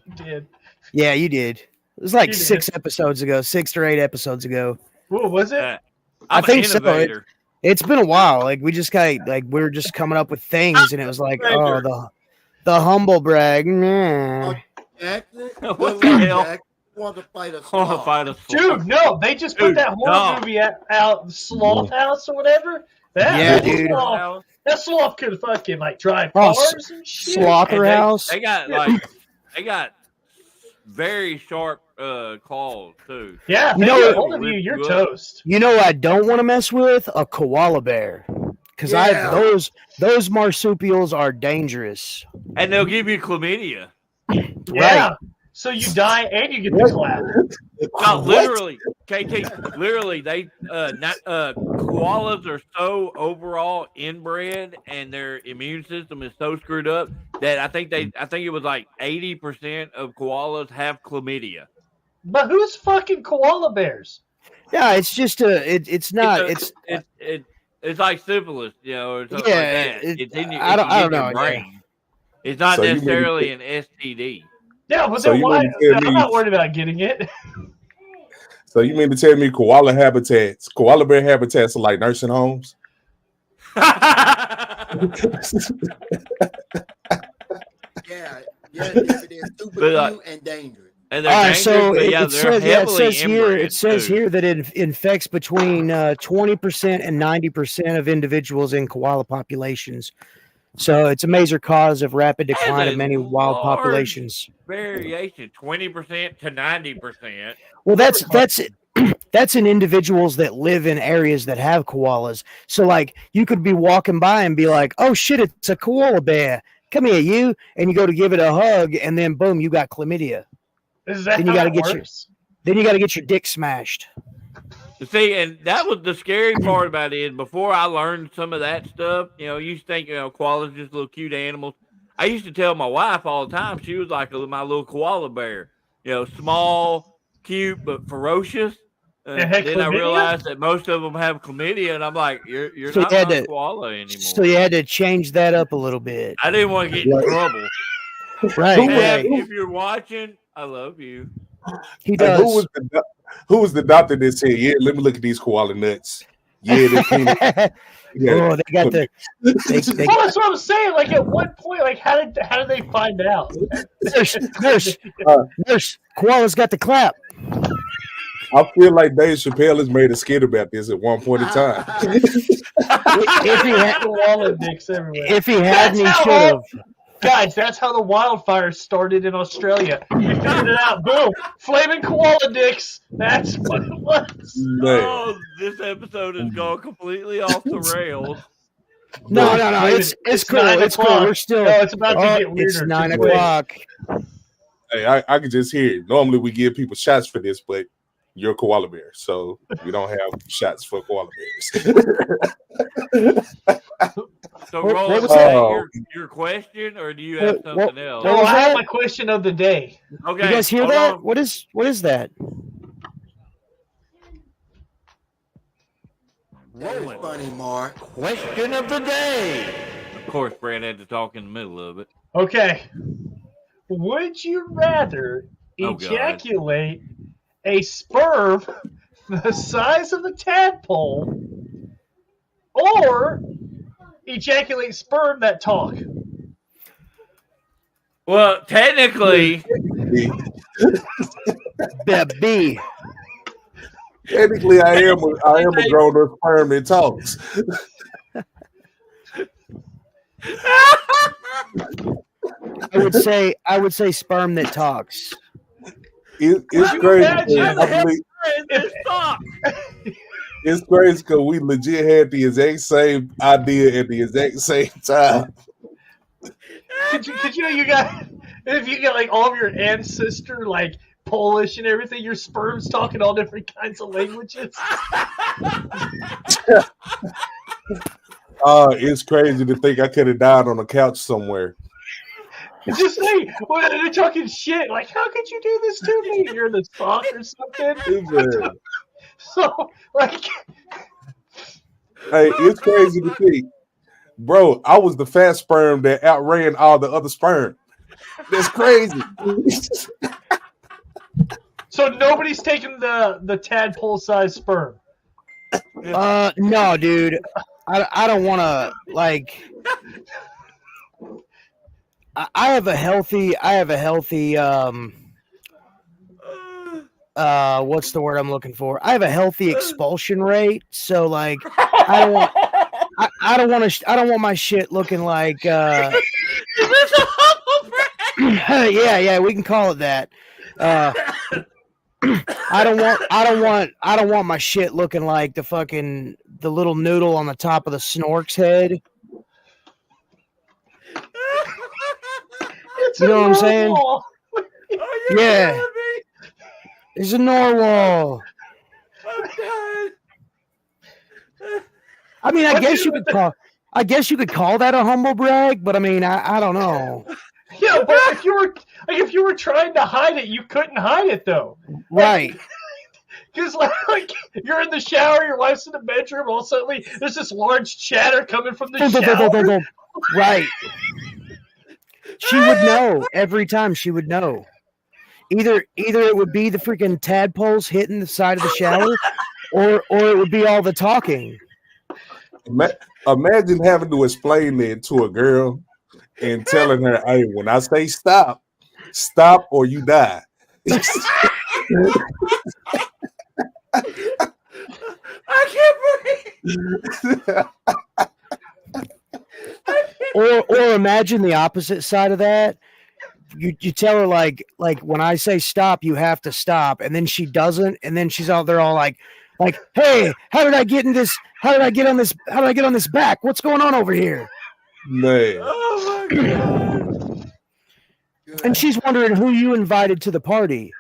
He did. Yeah, you did. It was like You did. 6 episodes ago, 6 or 8 episodes ago. What was it? I'm think an so. innovator. It's been a while. Like we just got like we were just coming up with things, and it was like, oh, the humble brag. Nah. Jackson. What Good the luck, hell? Jackson. Want to fight a I want to sloth. fight a Dude, no, they just put Dude, that horror no. movie out, Sloth House or whatever. Yeah, That dude. Sloth, that sloth could fucking like drive Oh, cars and shit. Slaughterhouse. They got they got very sharp claws too. Yeah, You they know get what- hold of you, you're Good. toast. You know, I don't want to mess with a koala bear because Yeah. those marsupials are dangerous. And they'll give you chlamydia. Yeah. So you die and you get the clap. No, literally, KT. Literally, they koalas are so overall inbred, and their immune system is so screwed up that I think it was like 80% of koalas have chlamydia. But who's fucking koala bears? Yeah, it's just it's not it's It's like syphilis, you know, or something Yeah, like that. it- It's in your, I don't- it's in I don't your know, yeah. brain. It's not So you mean- necessarily an STD. Yeah, but So then you why? mean to tell I'm me- not worried about getting it. So you mean to tell me koala bear habitats are like nursing homes? Yeah, it is super But, cute and dangerous. And they're all right. dangerous, So but it, yeah, it they're says heavily inbred. it says too. here that it infects between 20% and 90% of individuals in koala populations. So it's a major cause of rapid That's decline a of many wild large populations. variation, 20% to 90%. Well, that's in individuals that live in areas that have koalas. So like you could be walking by and be like, "Oh shit, it's a koala bear. Come here, you." And you go to give it a hug, and then boom, you got chlamydia. Is that Then you how gotta it get your- works? Then you got to get your dick smashed. See, and that was the scary part about it. Before I learned some of that stuff, you know, you used to think, you know, koalas just little cute animals. I used to tell my wife all the time she was like my little koala bear, you know, small, cute, but ferocious. It had Then I chlamydia? realized that most of them have chlamydia, and I'm like, you're So not you had my to- koala anymore. So you had to change that up a little bit. I didn't want to get in Right. trouble. Right, Dad, right. if you're watching, I love you. He Hey, does. who was the doctor that said, "Yeah, let me look at these koala nuts"? Yeah, they clean it. Yeah. Oh, they got the they, Well, that's what I'm saying. Like, at what point, like, how did they find out? nurse. Koala's got the clap. I feel like Dave Chappelle has made a skit about this at one point in time. If he had, Koala dicks everywhere. if he hadn't, he That's should how- have. Guys, that's how the wildfires started in Australia. We figured it out. Boom. Flaming koala dicks. That's what it was. Man. Oh, this episode has gone completely off the rails. No. David, It's cool. 9 It's cool. o'clock. We're still. No, it's about to Oh, get weirder. it's 9 Just wait. o'clock. Hey, I can just hear it. Normally we give people shots for this, but you're a koala bear, so we don't have shots for koala bears. So, What Roland, was was that? that your question, or do you have What- something else? what Oh, was I have that? my question of the day. Okay, You guys hear hold that? on. What is that? That's funny, Mark. Question of the day. Of course, Brad had to talk in the middle of it. Okay. Would you rather Oh, God. ejaculate a sperm the size of a tadpole or ejaculate sperm that talk? Well, technically, The B. Technically, I am a grown up sperm that talks. I would say sperm that talks. It's you crazy. imagine? I believe, it's crazy because we legit had the exact same idea at the exact same time. Could you know you got if you get like all of your ancestor like Polish and everything, your sperm's talking all different kinds of languages. It's crazy to think I could have died on a couch somewhere. Just say when they're talking shit, like how could you do this to me? You're in the sock or something. Yeah. So like, Hey, it's crazy to think, bro. I was the fat sperm that outran all the other sperm. That's crazy. so nobody's taking the tadpole sized sperm. No, dude. I don't want to like. I have a healthy. What's the word I'm looking for? I have a healthy expulsion rate, so like I don't want. I don't want my shit looking like. Yeah, we can call it that. I don't want my shit looking like the little noodle on the top of the snork's head. It's You know what I'm saying? normal. Yeah. It's a narwhal. I mean, I guess you could call that a humble brag, but I mean, I don't know. Yeah, but if you were trying to hide it, you couldn't hide it though. Right. Because like you're in the shower, your wife's in the bedroom, all of a sudden there's this large chatter coming from the shower. Right. She would know every time. She would know. Either it would be the freaking tadpoles hitting the side of the shower, or it would be all the talking. Imagine having to explain that to a girl and telling her, "Hey, when I say stop, stop or you die." I can't breathe. Or imagine the opposite side of that. You tell her like when I say stop, you have to stop, and then she doesn't, and then she's out there all like, hey, how did I get on this back? What's going on over here? Man. Oh my God. And she's wondering who you invited to the party.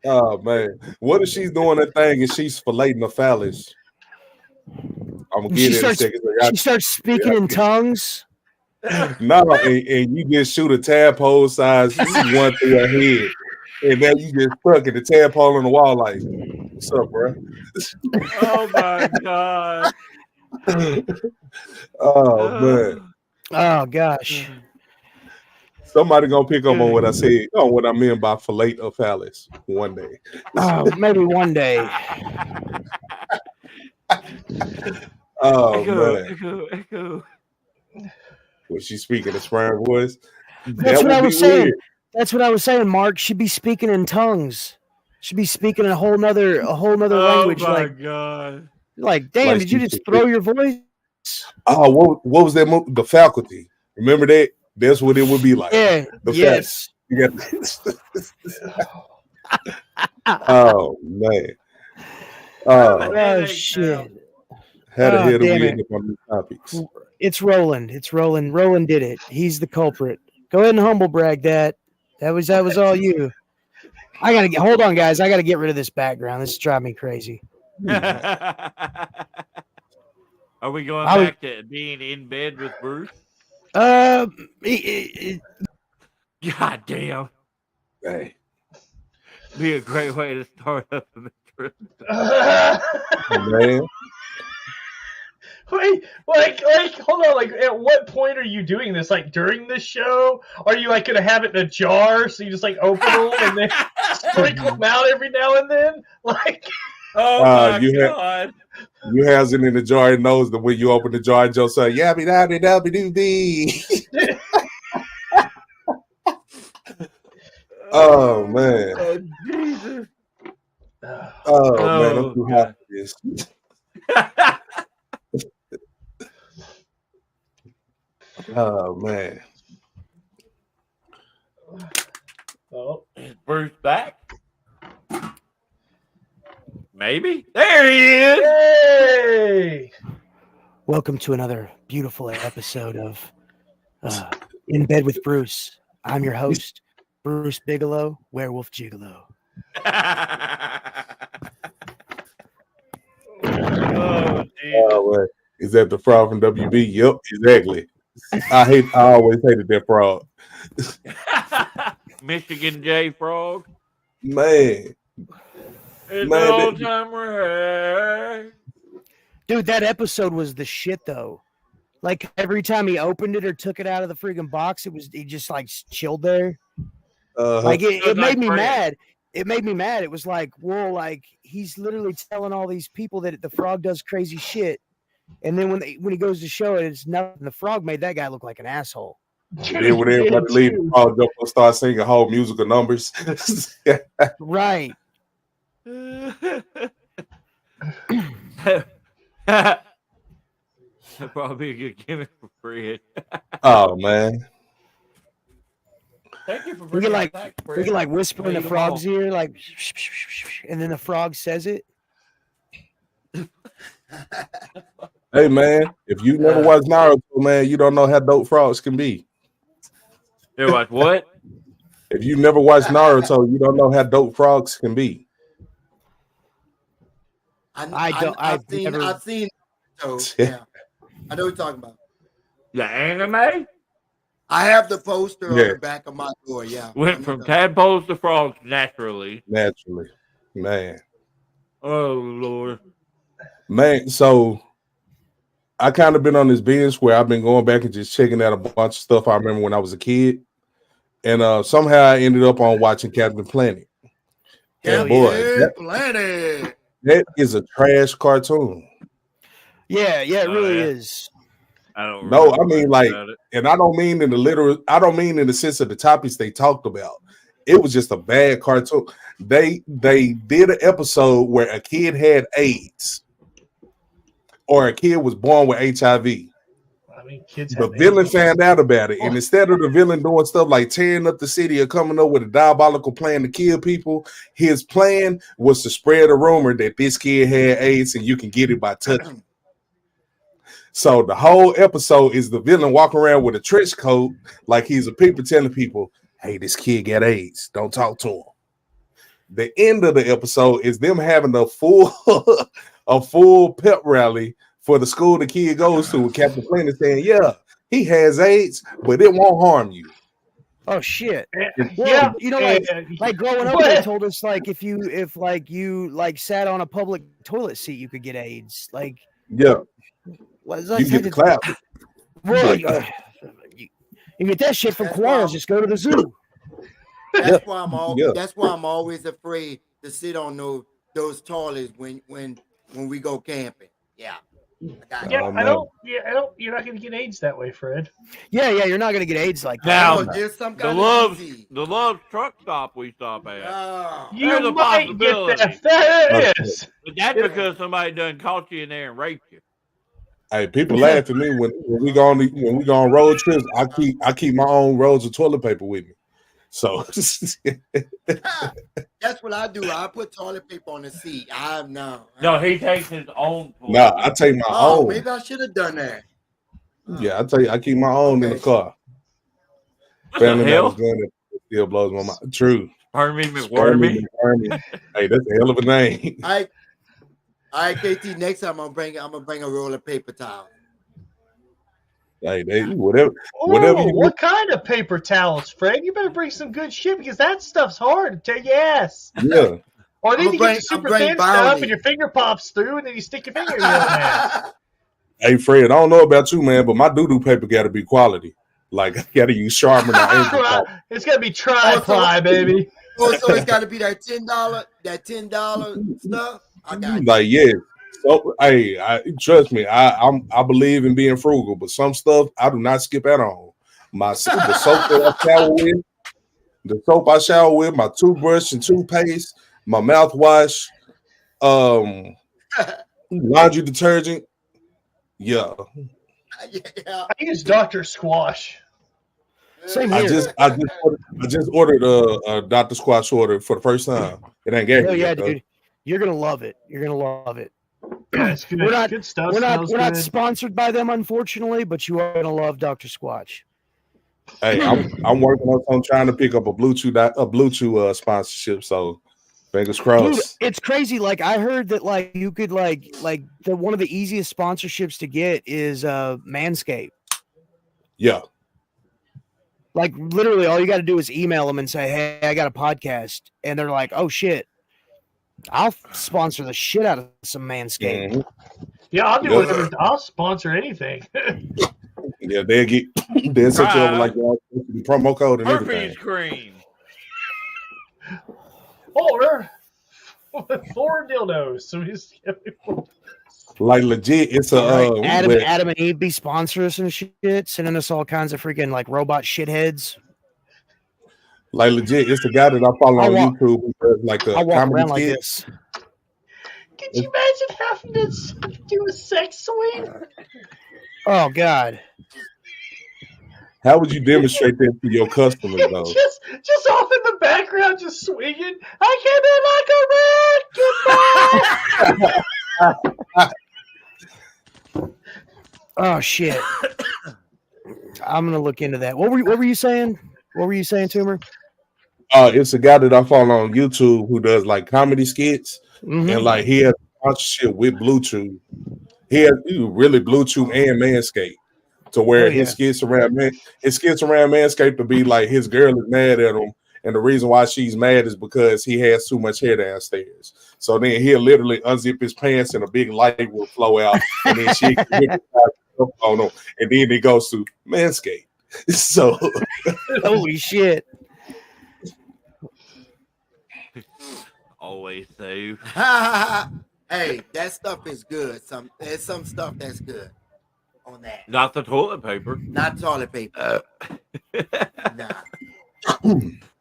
Oh man. What if she's doing that thing and she's filleting the phallus? I'm gonna get it in a second. She starts speaking in tongues. No, and you just shoot a tadpole size one through her head, and then you get stuck in the tadpole on the wall like, "What's up, bro?" Oh my God. Oh man. Oh gosh. Somebody gonna pick up on what I said, on what I meant by fillet a phallus one day. Oh, maybe one day. Oh Echo. man. Was she speaking a sperm voice? That's what I was saying. That's what I was saying, Mark. She'd be speaking in tongues. She'd be speaking a whole nother language. Oh my God. Like, damn, did you just throw your voice? Oh, what was that movie? The Faculty. Remember that? That's what it would be like. Yeah. Yes. You got oh man. Oh shit. How the hell do we damn end up on these topics? It's Roland. Roland did it. He's the culprit. Go ahead and humble brag that. That was all you. Hold on, guys. I gotta get rid of this background. This is driving me crazy. Are we going back to being in bed with Bruce? God damn. Hey. Be a great way to start up the trip. Man. Wait, hold on. Like, at what point are you doing this? Like, during the show? Are you, like, going to have it in a jar so you just, like, open them and then sprinkle them out every now and then? Like, Oh, my you God. You has it in the jar and knows that when you open the jar, Joe say, "Yabby dabby dabby doo dee." Oh man. Oh, Jesus. Oh man, I'm Oh, too God. hot for this. Oh man. oh. Is Bruce back? Maybe. There he is. Hey! Welcome to another beautiful episode of In Bed with Bruce. I'm your host, Bruce Bigelow, Werewolf Gigolo. Oh, Jesus. Oh, man. Is that the frog from WB? Yep, exactly. I always hated that frog. Michigan J Frog. Man. It's Man, an old timer. Dude, that episode was the shit, though. Like, every time he opened it or took it out of the freaking box, he just, like, chilled there. Like, it made me mad. It made me mad. It was like, whoa, like, he's literally telling all these people that the frog does crazy shit. And then when he goes to show it, it's nothing. The frog made that guy look like an asshole. Then when everybody leave, the frog jump and start singing whole musical numbers. Right. That'd probably be a good gimmick for Fred. Oh man. Thank you for We bringing can it like back, we Fred. can like whisper in the Leave 'em frog's all. ear, like, and then the frog says it. Hey man, if you never watched Naruto, man, you don't know how dope frogs can be. They're like, what? If you never watched Naruto, you don't know how dope frogs can be. I've never- I've seen. So yeah, I know what you're talking about. The anime I have the poster on Yeah. the back of my door. Yeah, I went know from that. tadpoles to frogs naturally. Naturally. Man. Oh, Lord. Man, so I kind of been on this binge where I've been going back and just checking out a bunch of stuff I remember when I was a kid. And somehow I ended up on watching Captain Planet. Hell And boy, Yeah, Planet. that is a trash cartoon. Yeah, it Oh, really yeah. is. I don't No, remember I mean, much like, about it. and I don't mean in the sense of the topics they talked about. It was just a bad cartoon. They did an episode where a kid had AIDS or a kid was born with HIV. I mean, kids The have villain AIDS. found out about it, and instead of the villain doing stuff like tearing up the city or coming up with a diabolical plan to kill people, his plan was to spread a rumor that this kid had AIDS and you can get it by touching. So the whole episode is the villain walking around with a trench coat like he's a people telling people, "Hey, this kid got AIDS. Don't talk to him." The end of the episode is them having a full a full pep rally for the school the kid goes to, with Captain Planet saying, "Yeah, he has AIDS, but it won't harm you." Oh shit. Well, Yeah, you know, like growing up, they told us like if you sat on a public toilet seat, you could get AIDS. Like, Yeah, what is you get the clap. Well, you get that shit from That's koalas. why- Just go to the zoo. That's why I'm Yeah. That's why I'm always afraid to sit on those toilets when we go camping. Yeah. Yeah, Oh, I don't. You're not going to get AIDS that way, Fred. Yeah, you're not gonna get AIDS like that. Now, No, there's some The kind Love's, of disease. the Love's truck stop we stop at. Oh. There's You a might get possibility. that. That is. But that's because somebody done caught you in there and raped you. Hey, people laugh at me when we go on road trips. I keep my own rolls of toilet paper with me. So That's what I do. I put toilet paper on the seat. No, he takes his own. nah, I take my Oh, own. maybe I should have done that. Yeah, I tell you, I keep my own in the Okay. car. What the Family hell? Matters going it still blows my mind. True. Pardon me, McWormy. Hey, that's a hell of a name. All right, KT. Next time I'm gonna bring a roll of paper towel. Hey, whatever you What kind of paper towels, Fred? You better bring some good shit because that stuff's hard to take your ass. yeah. Or then I'm you bring- get the super I'm bring thin stuff Bounty. and your finger pops through and then you stick your finger in your own ass. Hey Fred, I don't know about you, man, but my doo-doo paper got to be quality. Like I got to use Charmin or Angel. It's gonna be tri-ply, baby. Oh, so it's got to be that $10 stuff. I got you. Like yeah. So hey, trust me, I believe in being frugal, but some stuff I do not skip out on. The soap I shower with, my toothbrush and toothpaste, my mouthwash, laundry detergent. Yeah. Yeah. I use Dr. Squash. Same I here. just ordered a Dr. Squash order for the first time. It ain't got Oh me yeah, yet, though. dude. You're gonna love it. You're gonna love it. Yeah, it's good. We're not- Good stuff. We're not Smells good. sponsored by them, unfortunately, but you are gonna love Dr. Squatch. Hey, I'm working on trying to pick up a Bluetooth sponsorship. So fingers Dude, crossed. it's crazy. Like I heard that like you could like the one of the easiest sponsorships to get is Manscaped. Yeah. Like literally all you got to do is email them and say, "Hey, I got a podcast." And they're like, "Oh shit. I'll sponsor the shit out of some Manscaped." Mhm. Yeah, I'll do Yeah. whatever. I'll sponsor anything. Yeah, they'll set you over like the promo code and Murphy's everything. cream. Or 4 dildos. So he's Like legit, it's a Right. Adam and Eve be sponsor us and shit, sending us all kinds of freaking like robot shitheads. like legit. It's the guy that I follow on YouTube who does like a I'll walk comedy around like skit. this. Could you imagine having to do a sex swing? Oh god. How would you demonstrate that to your customers though? just off in the background, just swinging. I came in like a wrecking ball. Oh shit. I'm gonna look into that. What were you saying? What were you saying, Tumor? It's a guy that I follow on YouTube who does like comedy skits, Mhm. and like he has sponsorship with Bluetooth. He has really Bluetooth and Manscaped, to where Oh, yeah. his skits around Manscaped to be like his girl is mad at him, and the reason why she's mad is because he has too much hair downstairs. So then he'll literally unzip his pants and a big light will flow out, and then she can whip it out on him, and then it goes to Manscaped. So Holy shit. Always save. Hey, that stuff is good. There's some stuff that's good on that. Not the toilet paper. Not toilet paper. Nah.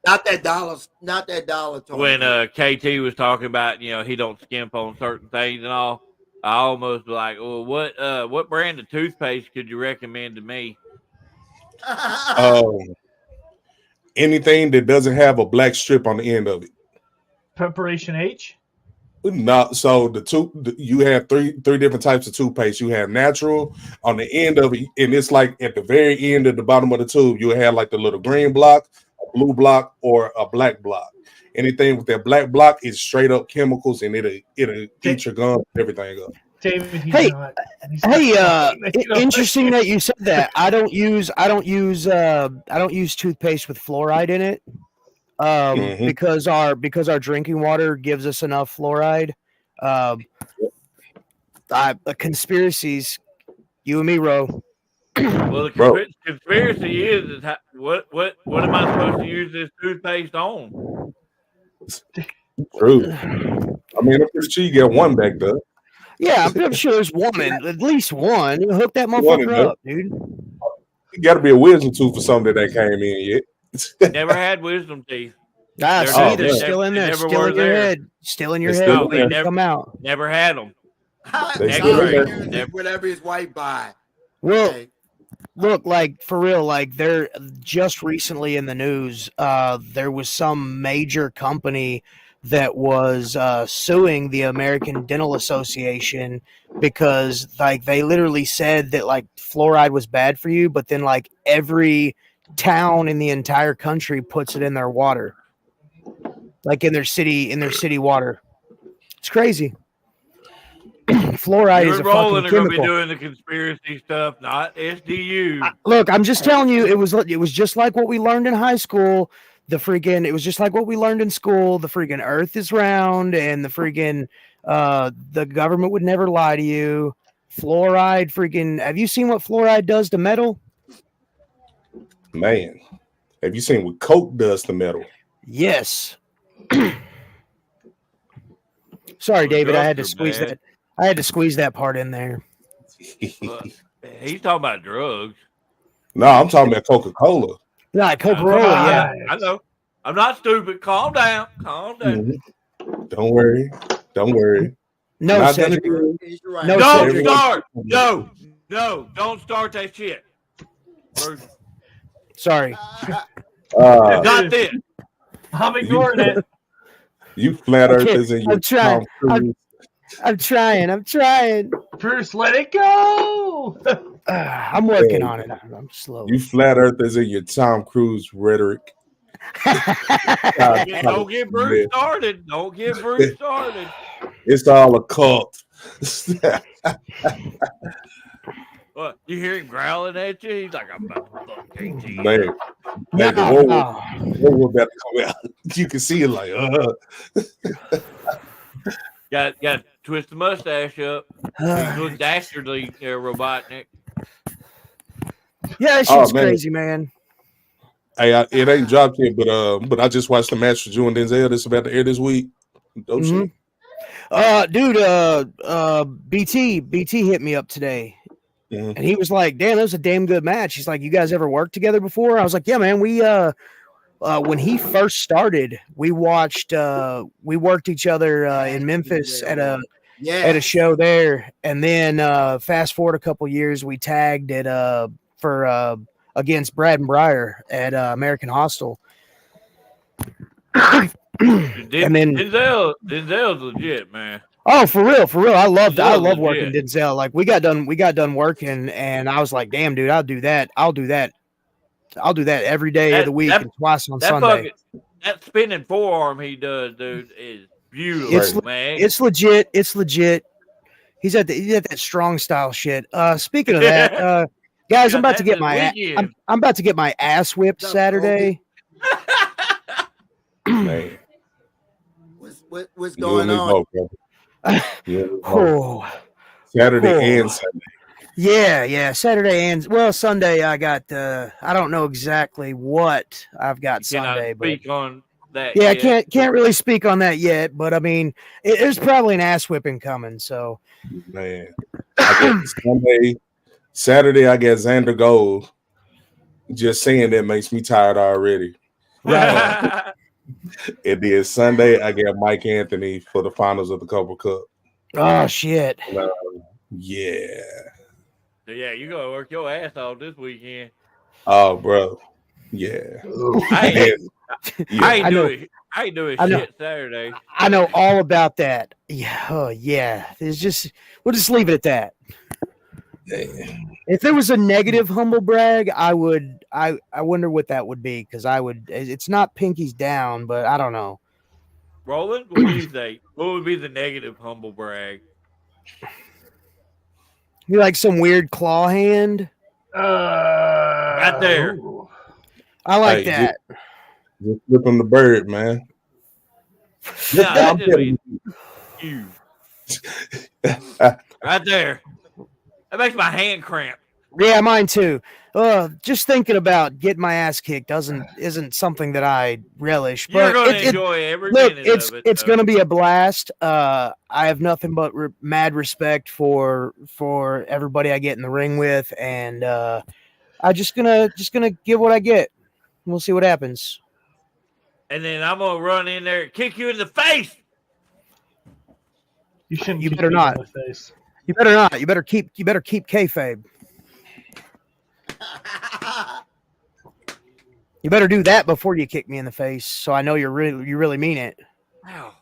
Not that dollar toilet When paper. KT was talking about, he don't skimp on certain things and all, I almost was like, well, what brand of toothpaste could you recommend to me? Anything that doesn't have a black strip on the end of it. Preparation H. No, so you have three different types of toothpaste. You have natural on the end of it, and it's like at the very end at the bottom of the tube, you have like the little green block, a blue block, or a black block. Anything with that black block is straight up chemicals, and it'll eat your gums, everything up. David, Hey, interesting that you said that. I don't use toothpaste with fluoride in it. Because our drinking water gives us enough fluoride. Conspiracies, you and me, Ro. Well, the conspiracy is what am I supposed to use this toothpaste on? True. I mean, I'm pretty sure you get one back there. Yeah, I'm sure there's one, at least one. Hook that motherfucker up, dude. You got to be a wisdom tooth for something that came in yet. Never had wisdom teeth. They're still in there, still in your head, still in your head. Waiting to come out. Never had them. Whatever his wife buy. Well, Okay. look, like for real, like they're just recently in the news. There was some major company that was suing the American Dental Association because like they literally said that like fluoride was bad for you, but then like every town in the entire country puts it in their water. Like in their city water. It's crazy. Fluoride is a fucking are going to chemical. be doing the conspiracy stuff, not SDU. Look, I'm just telling you, it was just like what we learned in high school. It was just like what we learned in school. The freaking Earth is round, and the freaking the government would never lie to you. Fluoride, freaking. Have you seen what fluoride does to metal? Man, have you seen what Coke does to metal? Yes. Sorry, David. I had to squeeze that. I had to squeeze that part in there. He's talking about drugs. No, I'm talking about Coca-Cola. Nah, Coca-Cola. Yeah. I know. I'm not stupid. Calm down. Calm down. Mm-hmm. Don't worry. Don't worry. No, Not Cedric. gonna do Right. No, Don't Cedric. start. No. Don't start that shit. Bruce. Sorry. Not this. I'm ignoring it. You flat Okay, earthers and your I'm trying. Tom Cruise. I'm trying. Bruce, let it go. I'm working on it. I'm slow. You flat earthers and your Tom Cruise rhetoric. Don't get Bruce started. Don't get Bruce started. It's all a cult. What? You hear him growling at you? He's like, I'm about to fuck KG. Man, the war about to come out. You can see it like, Got to twist the mustache up. He looks dastardly, Robotnik. Yeah, that shit's crazy, man. Hey, it ain't dropped yet, but I just watched the match for Drew and Denzel that's about to air this week. Dope shit. Dude, BT hit me up today. Mm-hmm. And he was like, damn, that was a damn good match. He's like, you guys ever worked together before? I was like, yeah, man, we when he first started, we worked each other in Memphis at a show there. And then fast forward a couple years, we tagged at for against Brad and Breyer at American Hostel. And then Denzel's legit, man. Oh, for real. I love working legit. Denzel. Like we got done working, and I was like, damn, dude, I'll do that every day of the week and twice on Sunday. That spinning forearm he does, dude, is beautiful, man. It's legit. He's at that strong style shit. Speaking of that, guys, I'm about to get my ass whipped Saturday. Man. What's going on? Saturday and Sunday. Yeah, Saturday and Sunday. I got I don't know exactly what I've got Sunday, but speak on that. Yeah, I can't really speak on that yet, but I mean, there's probably an ass whipping coming. So, man, I get Saturday I get Xander Gold. Just saying that makes me tired already. Right. And then Sunday I get Mike Anthony for the finals of the Cobra Cup. Oh shit! Yeah. So yeah, you gonna work your ass off this weekend. Oh, bro. Yeah. I ain't doing shit Saturday. I know all about that. Yeah. Oh yeah. We'll just leave it at that. If there was a negative humble brag, I wonder what that would be, because it's not pinkies down, but I don't know. Roland, what do you think? What would be the negative humble brag? You like some weird claw hand? Right there. I like that. Just flip him the bird, man. Yeah, you. Right there. That makes my hand cramp. Yeah, mine too. Just thinking about getting my ass kicked isn't something that I relish. But you're going to enjoy every minute of it. It's going to be a blast. I have nothing but mad respect for everybody I get in the ring with, and I'm just gonna give what I get. We'll see what happens. And then I'm gonna run in there and kick you in the face. You shouldn't. You better not. Face. You better not. You better keep kayfabe. You better do that before you kick me in the face, so I know you really mean it. Wow.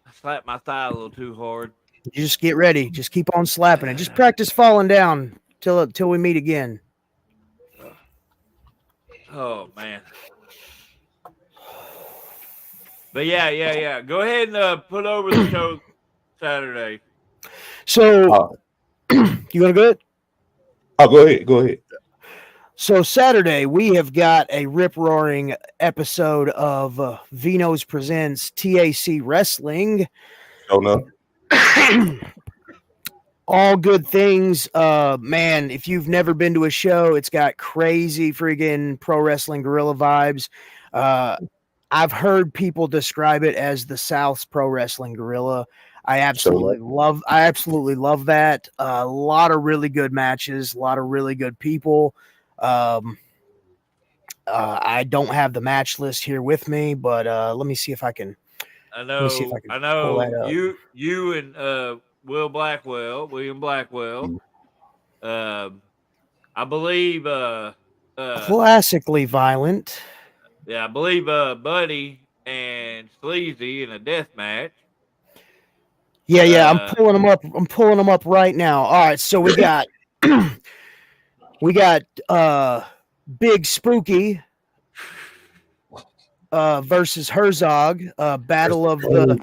I slapped my thigh a little too hard. You just get ready. Just keep on slapping it. Just practice falling down till we meet again. Oh man. But yeah. Go ahead and put over the show Saturday. So you want to go ahead? Oh, go ahead. So Saturday, we have got a rip-roaring episode of Vino's Presents TAC Wrestling. Oh, no. all good things. Man, if you've never been to a show, it's got crazy freaking pro wrestling guerrilla vibes. I've heard people describe it as the South's pro wrestling guerrilla. I absolutely love that. A lot of really good matches, a lot of really good people. I don't have the match list here with me, but let me see if I can. I Let me see if I know. can I pull that know. up. You and William Blackwell. I believe. Classically violent. Yeah, I believe. Buddy and Sleazy in a death match. Yeah. I'm pulling them up. I'm pulling them up right now. All right, so we got Big Spooky versus Herzog. Battle of the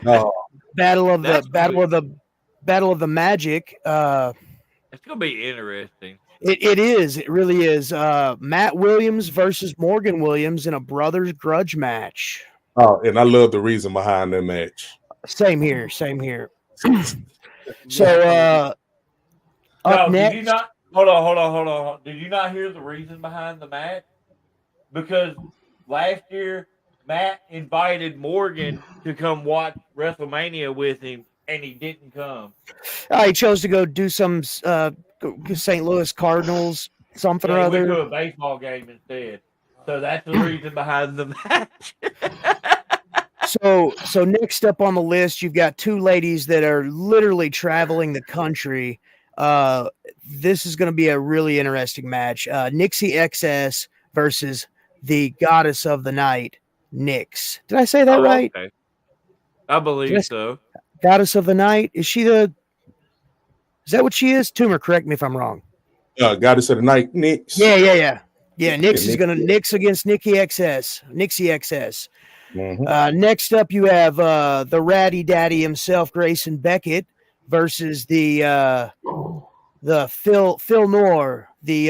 Magic. It's gonna be interesting. It is. It really is. Matt Williams versus Morgan Williams in a brothers grudge match. Oh, and I love the reason behind that match. Same here. So up next. Did you not? Hold on. Did you not hear the reason behind the match? Because last year Matt invited Morgan to come watch WrestleMania with him, and he didn't come. He chose to go do some St. Louis Cardinals something or We other. to a baseball game instead. So that's the reason behind the match. So next up on the list, you've got two ladies that are literally traveling the country. This is going to be a really interesting match. Nixie XS versus the Goddess of the Night, Nyx. Did I say that right? Okay. I believe so. Goddess of the Night. Is that what she is? Tumor, correct me if I'm wrong. Goddess of the Night, Nyx. Yeah. Nyx is going to Nyx against Nixie XS. Mm-hmm. Next up, you have the Ratty Daddy himself, Grayson Beckett, versus the Phil Noor, the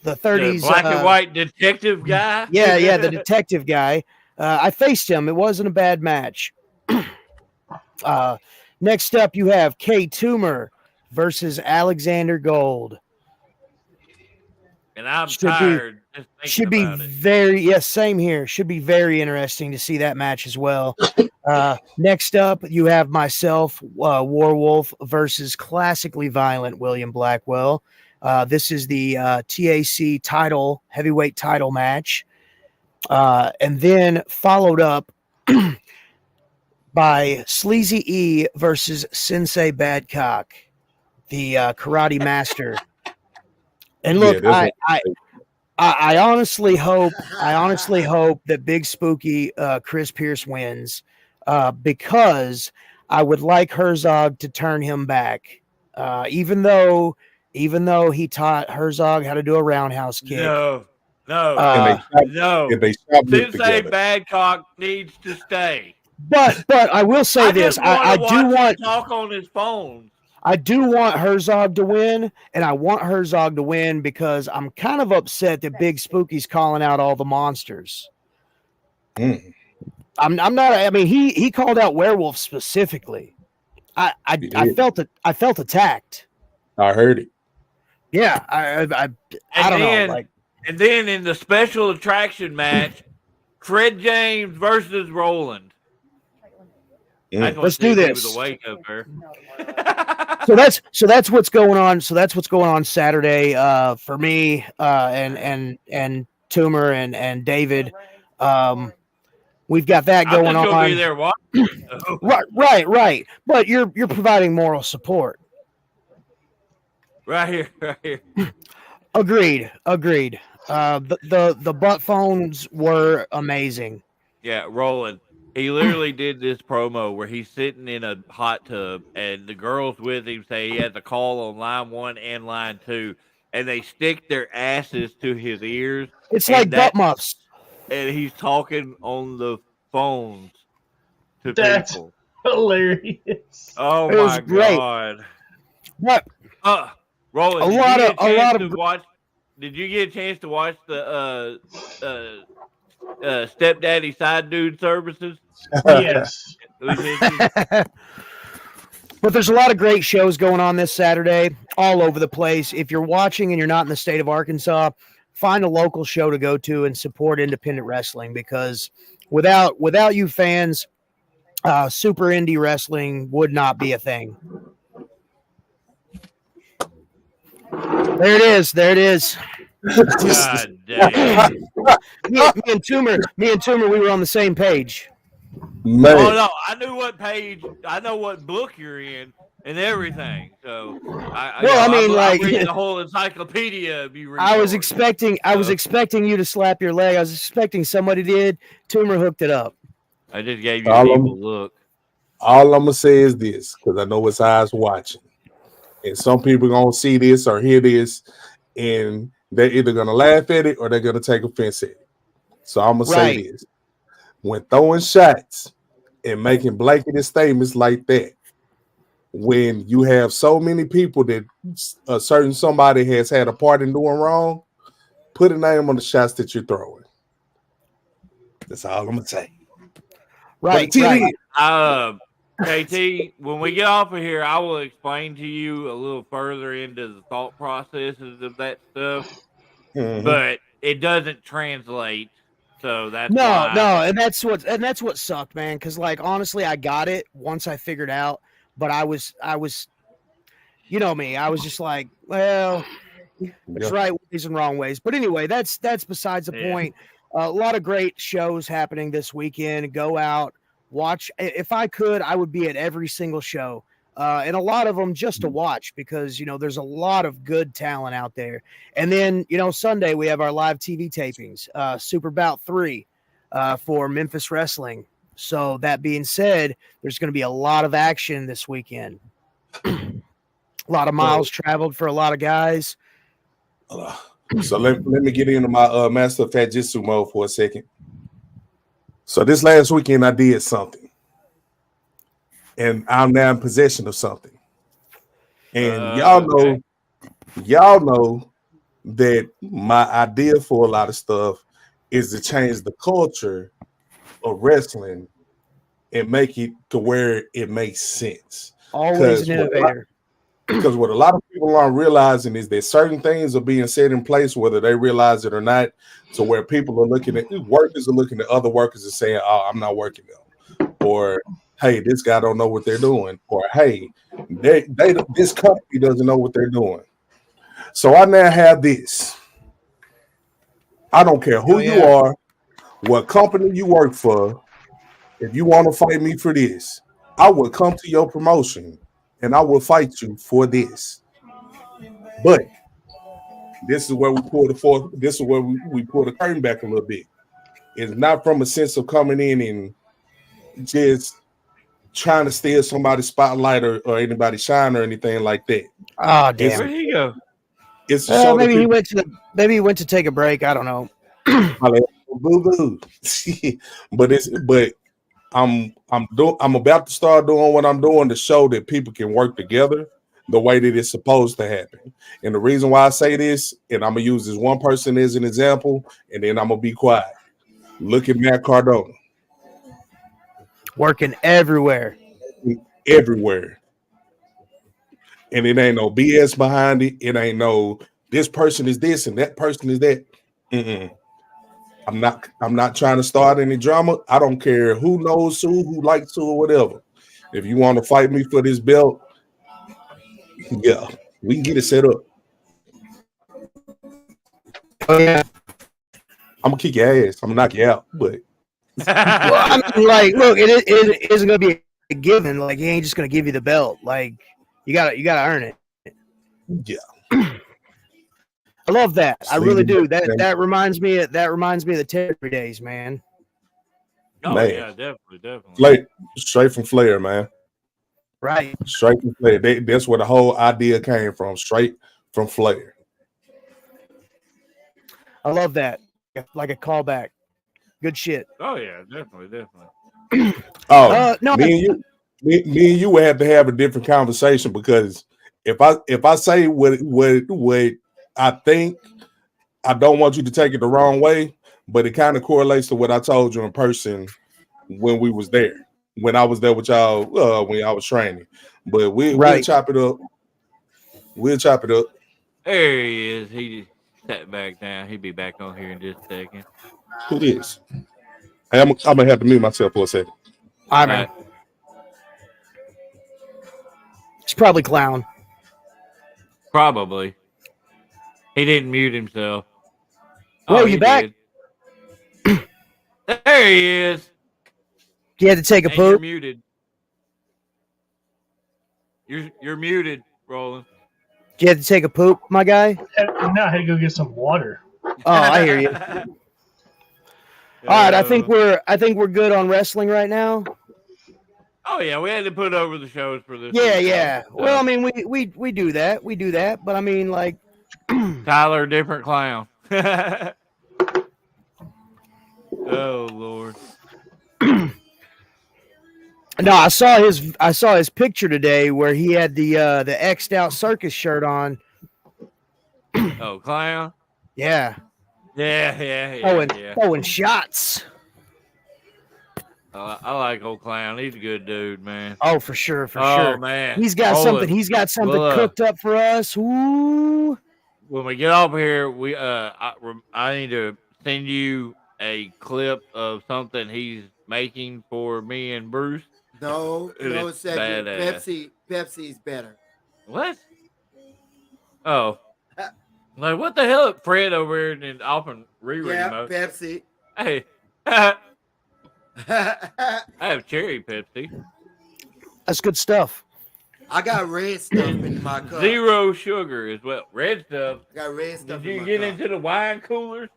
30s black and white detective guy. Yeah, the detective guy. I faced him. It wasn't a bad match. Next up, you have K Tumor versus Alexander Gold. And I'm tired. Should be same here. Should be very interesting to see that match as well. Next up, you have myself, Warwolf versus classically violent William Blackwell. This is the TAC title, heavyweight title match. And then followed up by Sleazy E versus Sensei Badcock, the karate master. And look, I honestly hope that Big Spooky Chris Pierce wins because I would like Herzog to turn him back. Even though he taught Herzog how to do a roundhouse kick. No. Sensei Badcock needs to stay. But I will say this: I do want to talk on his phone. I do want Herzog to win, and I want Herzog to win because I'm kind of upset that Big Spooky's calling out all the monsters. I'm not. I mean, he called out Werewolf specifically. I felt attacked. I heard it. Yeah, I don't know. Like, and then in the special attraction match, Fred James versus Roland. Let's do this. With a wake up there. So that's what's going on. So that's what's going on Saturday for me and Tumor and David. We've got that going on. Be there watching. Right. But you're providing moral support. Right here. Agreed. The butt phones were amazing. Yeah, Roland. He literally did this promo where he's sitting in a hot tub and the girls with him say he has a call on line 1 and line 2, and they stick their asses to his ears. It's like butt muffs. And he's talking on the phones to That's people. Hilarious. Oh it was my great. God. What? Roland, did you get a chance to watch the Stepdaddy Side Dude services? Yes. But there's a lot of great shows going on this Saturday all over the place. If you're watching and you're not in the state of Arkansas, find a local show to go to and support independent wrestling, because without you fans, super indie wrestling would not be a thing. There it is. There it is. God damn. Me and Toomer, we were on the same page. Man, Oh no, I knew what page. I know what book you're in and everything. So, I'm reading the whole encyclopedia. I was expecting you to slap your leg. I was expecting somebody did. Toomer hooked it up. I just gave you a look. all I'm gonna say is this, because I know it's eyes watching, and some people gonna see this or hear this, and they're either gonna laugh at it or they're gonna take offense at it. So I'm gonna say this: when throwing shots and making blanketed statements like that, when you have so many people that a certain somebody has had a part in doing wrong, put a name on the shots that you're throwing. That's all I'm gonna say. Right. KT, when we get off of here, I will explain to you a little further into the thought processes of that stuff, but it doesn't translate. So that's no, and that's what sucked, man. Because like honestly, I got it once I figured out, but I was, you know me, I was just like, well, it's right ways and wrong ways. But anyway, that's besides the point. A lot of great shows happening this weekend. Go out, watch. If I could, I would be at every single show, and a lot of them just to watch, because there's a lot of good talent out there. And then Sunday we have our live TV tapings, Super Bout 3 for Memphis Wrestling. So that being said, there's going to be a lot of action this weekend. A lot of miles traveled for a lot of guys. So let me get into my Master of Fat Jitsu mode for a second. So this last weekend I did something, and I'm now in possession of something. And y'all know that my idea for a lot of stuff is to change the culture of wrestling and make it to where it makes sense. Always an innovator. Because what a lot of people aren't realizing is that certain things are being set in place, whether they realize it or not, to where people are looking at workers are looking at other workers and saying, "Oh, I'm not working them," or "Hey, this guy don't know what they're doing," or "Hey, this company doesn't know what they're doing." So I now have this. I don't care who you are, what company you work for. If you want to fight me for this, I will come to your promotion and I will fight you for this. But this is where we pull the fourth. This is where we pull the curtain back a little bit. It's not from a sense of coming in and just trying to steal somebody's spotlight or anybody shine or anything like that. Oh, damn. Where'd he go? It's so maybe he went to take a break. I don't know. but I'm about to start doing what I'm doing to show that people can work together the way that it's supposed to happen. And the reason why I say this, and I'm gonna use this one person as an example, and then I'm gonna be quiet. Look at Matt Cardona. Working everywhere. And it ain't no BS behind it. It ain't no this person is this and that person is that. I'm not trying to start any drama. I don't care who knows who likes who or whatever. If you want to fight me for this belt, yeah, we can get it set up. Oh, yeah. I'm gonna kick your ass. I'm gonna knock you out, but well, I mean, like, look, it isn't gonna be a given. Like, he ain't just gonna give you the belt. Like, you gotta earn it. Yeah. I love that. I really do. That reminds me of the Terry days, man. Oh, man. Yeah, definitely. Like, straight from Flair, man. Right. Straight from Flair. That's where the whole idea came from. Straight from Flair. I love that. Like a callback. Good shit. Oh yeah, definitely. No, me and you would have to have a different conversation, because if I say what I think, I don't want you to take it the wrong way, but it kind of correlates to what I told you in person when we was there, when I was there with y'all when I was training. But we'll Right. chop it up. We'll chop it up. There he is. He just sat back down. He'll be back on here in just a second. Who this? Hey, I'm gonna have to mute myself for a second. All right, man. It's probably Clown. Probably. He didn't mute himself. Whoa, you back? Did. There he is. You had to take a And you're poop? muted. You're muted, Roland. You had to take a poop, my guy? No, I had to go get some water. Oh, I hear you. All right, I think we're good on wrestling right now. Oh yeah, we had to put over the shows for this. Yeah, week, yeah. so. Well, I mean, we do that. We do that, but I mean, like Tyler, different clown. Oh Lord. No, I saw his picture today where he had the X'd out circus shirt on. Oh, clown. Yeah. Yeah. Throwing shots. I like old clown. He's a good dude, man. Oh, for sure, for Oh sure. man, He's got something. He's got something cooked up for us. Ooh. When we get off here, I need to send you a clip of something he's making for me and Bruce. No, Cedric. Pepsi's better. What? Oh. Like, what the hell? Fred over here and often rereading mode. Pepsi. Hey. I have cherry Pepsi. That's good stuff. I got red stuff in my cup. 0 sugar as well. Red stuff. I got red stuff. Did you in my get cup. into the wine coolers?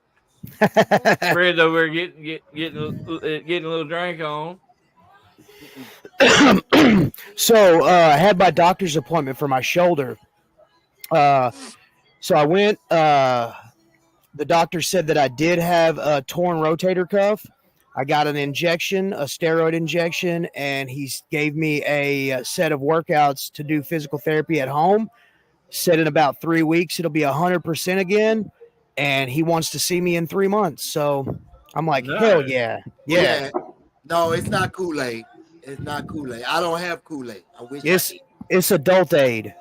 Fred's over here getting a little drink on. So I had my doctor's appointment for my shoulder. So I went. The doctor said that I did have a torn rotator cuff. I got an injection, a steroid injection, and he gave me a set of workouts to do physical therapy at home. Said in about 3 weeks it'll be 100% again, and he wants to see me in 3 months. So I'm like, hell yeah. No, it's not Kool-Aid. It's not Kool-Aid. I don't have Kool-Aid. I wish. It's adult aid.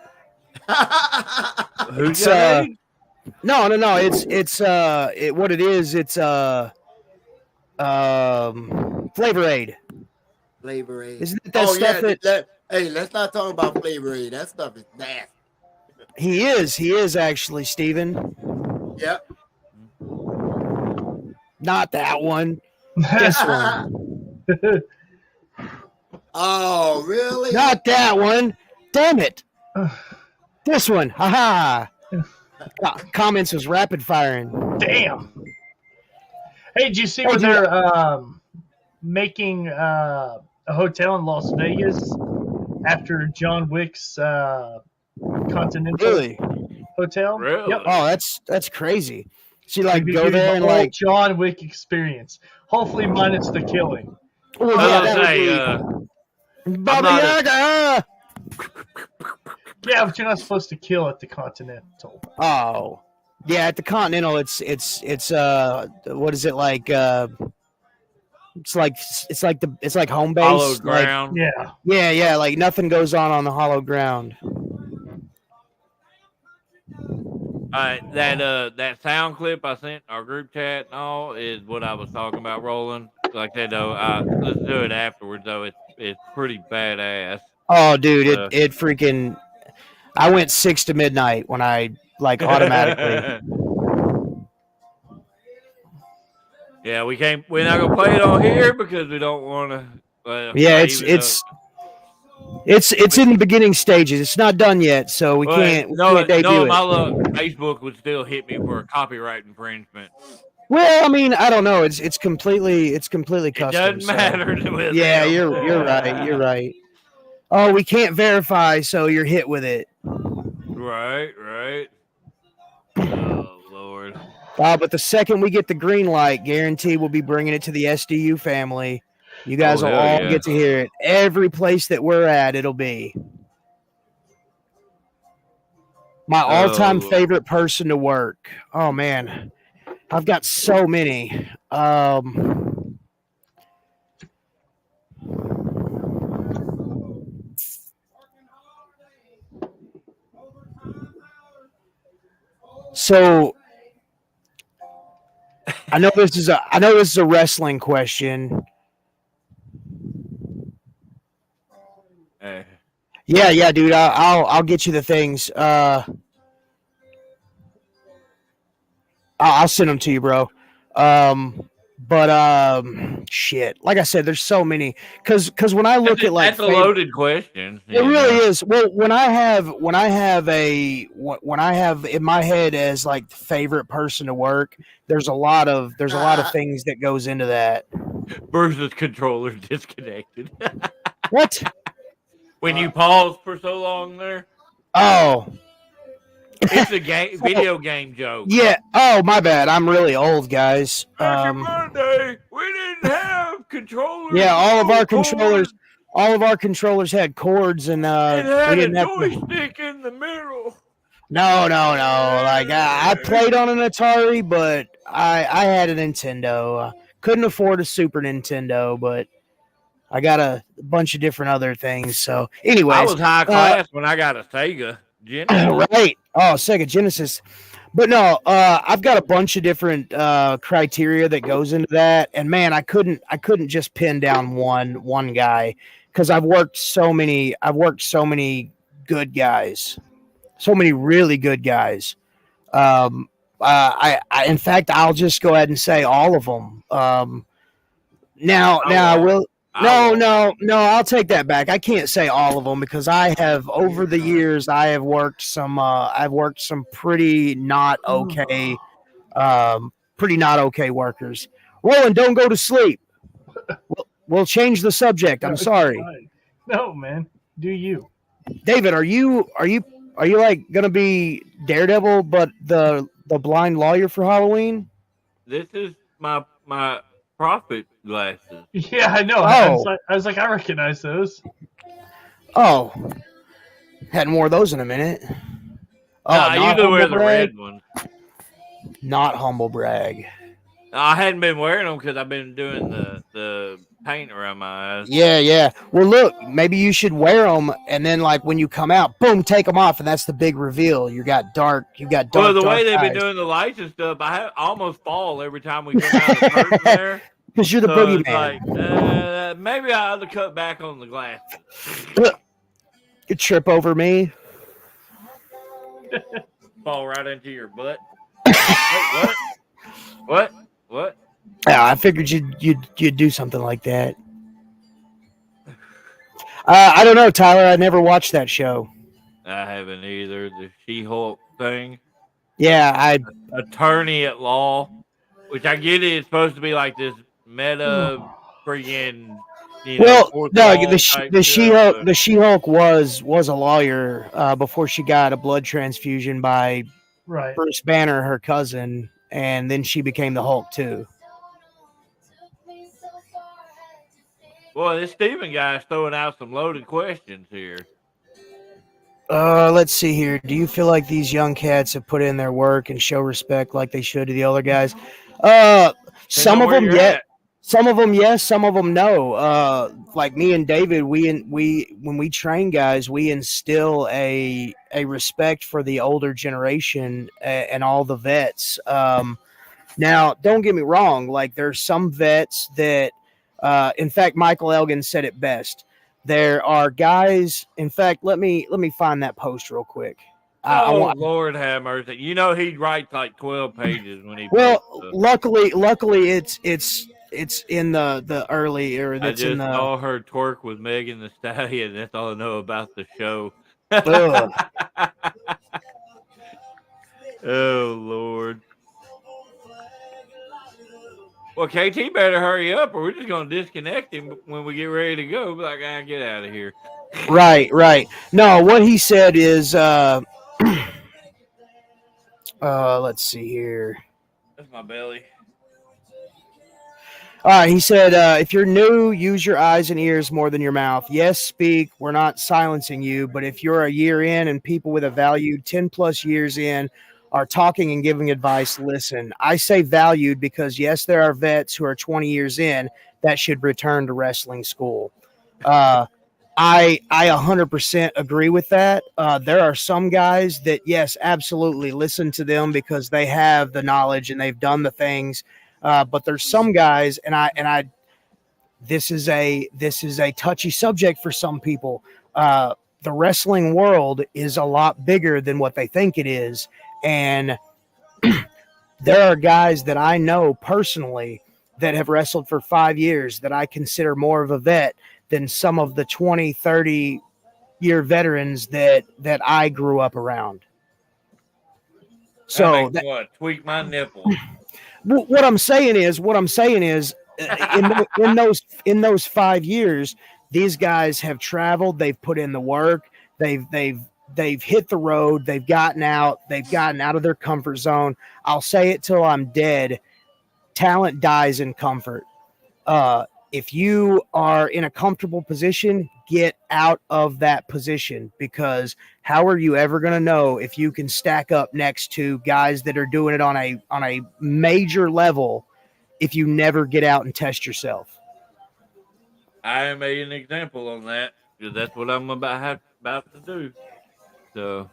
Who's No. It's what it is. It's Flavor Aid. Flavor Aid. Isn't it that stuff hey, let's not talk about Flavor Aid. That stuff is nasty. He is actually, Steven. Yep. Not that one. This one. Oh, really? Not that one. Damn it. This one. Haha. Comments was rapid firing. Damn. Hey, did you see where they're making a hotel in Las Vegas after John Wick's Continental Hotel? Really? Yep. Oh, that's crazy. So you go Give there you and the John Wick experience. Hopefully minus the killing. Well, that would be Baba Yaga. Yeah, but you're not supposed to kill at the Continental. Oh, yeah. At the Continental, it's what is it like? It's like home base. Hollow ground. Yeah. Like nothing goes on the hollow ground. That sound clip I sent our group chat and all is what I was talking about, Roland. Like I said, though, let's do it afterwards. Though it's pretty badass. Oh, dude, it freaking. I went 6 to midnight when I automatically. Yeah, we're not gonna play it on here because we don't want to. Yeah, it's in the beginning stages. It's not done yet, so we can't debut it. My luck, Facebook would still hit me for a copyright infringement. Well, I mean, I don't know. It's completely custom. It doesn't matter to us. Yeah, you're right. You're right. Oh, we can't verify, so you're hit with it. Right. Oh Lord. But the second we get the green light, guarantee we'll be bringing it to the SDU family. You guys will all get to hear it. Every place that we're at, it'll be. My all-time favorite person to work. Oh, man. I've got so many. So I know this is a wrestling question. Eh. Yeah, dude. I'll get you the things. I'll send them to you, bro. Shit. Like I said, there's so many. Cause when I look at like That's a loaded question. it really is. Well, when I have in my head as like the favorite person to work, there's a lot of things that goes into that. Versus controller disconnected. What? When you pause for so long there, Oh, it's a video game joke. yeah. Oh, my bad. I'm really old, guys. Back in my day, we didn't have controllers. Yeah, all of our cords. controllers had cords, and It had we a didn't have to. joystick in the middle. No. Like I played on an Atari, but I had a Nintendo. Couldn't afford a Super Nintendo, but I got a bunch of different other things. So, anyways, I was high class when I got a Sega Genesis. right? Oh, Sega Genesis. But no, I've got a bunch of different criteria that goes into that, and man, I couldn't just pin down one guy because I've worked so many good guys, so many really good guys. I in fact, I'll just go ahead and say all of them. Now I will. No, I'll take that back. I can't say all of them because I have over the years I've worked some pretty not okay workers. Roland, don't go to sleep. We'll change the subject. I'm sorry. No, man. Do you? David, are you like gonna be Daredevil but the blind lawyer for Halloween? This is my prophet glasses. Yeah, I know. Oh. I was like, I recognize those. Oh. Hadn't wore those in a minute. Oh, I usually wear the brag? red ones. Not humble brag. I hadn't been wearing them because I've been doing the paint around my eyes. Yeah. Well, look, maybe you should wear them, and then like when you come out, boom, take them off, and that's the big reveal. You got dark. Well, the way dark they've eyes. been doing the lights and stuff, I almost fall every time we come out of the curtain there. Because you're the So it's boogeyman. like, maybe I ought to cut back on the glasses. You trip over me. Fall right into your butt. Wait, what? What? Yeah, I figured you'd do something like that. I don't know, Tyler. I never watched that show. I haven't either. The She-Hulk thing. Yeah, Attorney at law, which I get it's supposed to be like this meta friggin'. Well, no, the She-Hulk. The She-Hulk was a lawyer before she got a blood transfusion by Bruce Banner, her cousin, and then she became the Hulk too. Boy, this Steven guy's throwing out some loaded questions here. Let's see here. Do you feel like these young cats have put in their work and show respect like they should to the older guys? Some of them, yeah. Some of them, yes. Some of them, no. Like me and David, we when we train guys, we instill a respect for the older generation and all the vets. Now, don't get me wrong. Like there's some vets that, in fact, Michael Elgin said it best. There are guys. In fact, let me find that post real quick. Lord have mercy! You know he writes like 12 pages when he. Luckily, it's in the early or I that's just in the. saw her twerk with Megan Thee Stallion. That's all I know about the show. Oh Lord. Well, KT better hurry up, or we're just gonna disconnect him when we get ready to go. Be like, get out of here. Right. No, what he said is, let's see here. That's my belly. All right, he said, if you're new, use your eyes and ears more than your mouth. Yes, speak. We're not silencing you, but if you're a year in and people with a valued 10 plus years in are talking and giving advice, listen. I say valued because, yes, there are vets who are 20 years in that should return to wrestling school. I 100% agree with that. There are some guys that, yes, absolutely listen to them because they have the knowledge and they've done the things. But there's some guys, and I this is a touchy subject for some people. The wrestling world is a lot bigger than what they think it is, and there are guys that I know personally that have wrestled for 5 years that I consider more of a vet than some of the 20, 30-year veterans that I grew up around. So that makes what? Tweak my nipples. what I'm saying is in those 5 years, these guys have traveled, they've put in the work, they've hit the road, they've gotten out of their comfort zone. I'll say it till I'm dead. Talent dies in comfort. If you are in a comfortable position, get out of that position, because how are you ever going to know if you can stack up next to guys that are doing it on a major level if you never get out and test yourself? I made an example on that because that's what I'm about to do. So,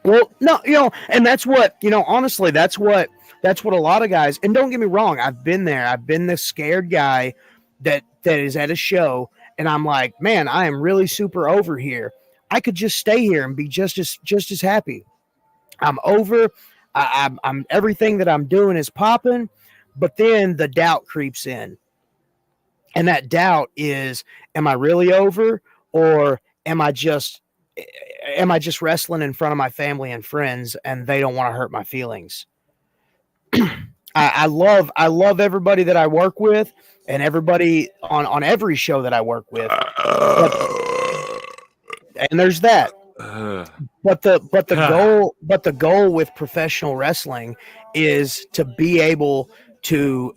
well, no, and that's what, honestly, that's what a lot of guys, and don't get me wrong, I've been there. I've been the scared guy that is at a show and I'm like, man, I am really super over here. I could just stay here and be just as happy. I'm over. I'm everything that I'm doing is popping, but then the doubt creeps in. And that doubt is, am I really over, or am I just wrestling in front of my family and friends and they don't want to hurt my feelings? I love everybody that I work with and everybody on every show that I work with. And there's that. But the goal with professional wrestling is to be able to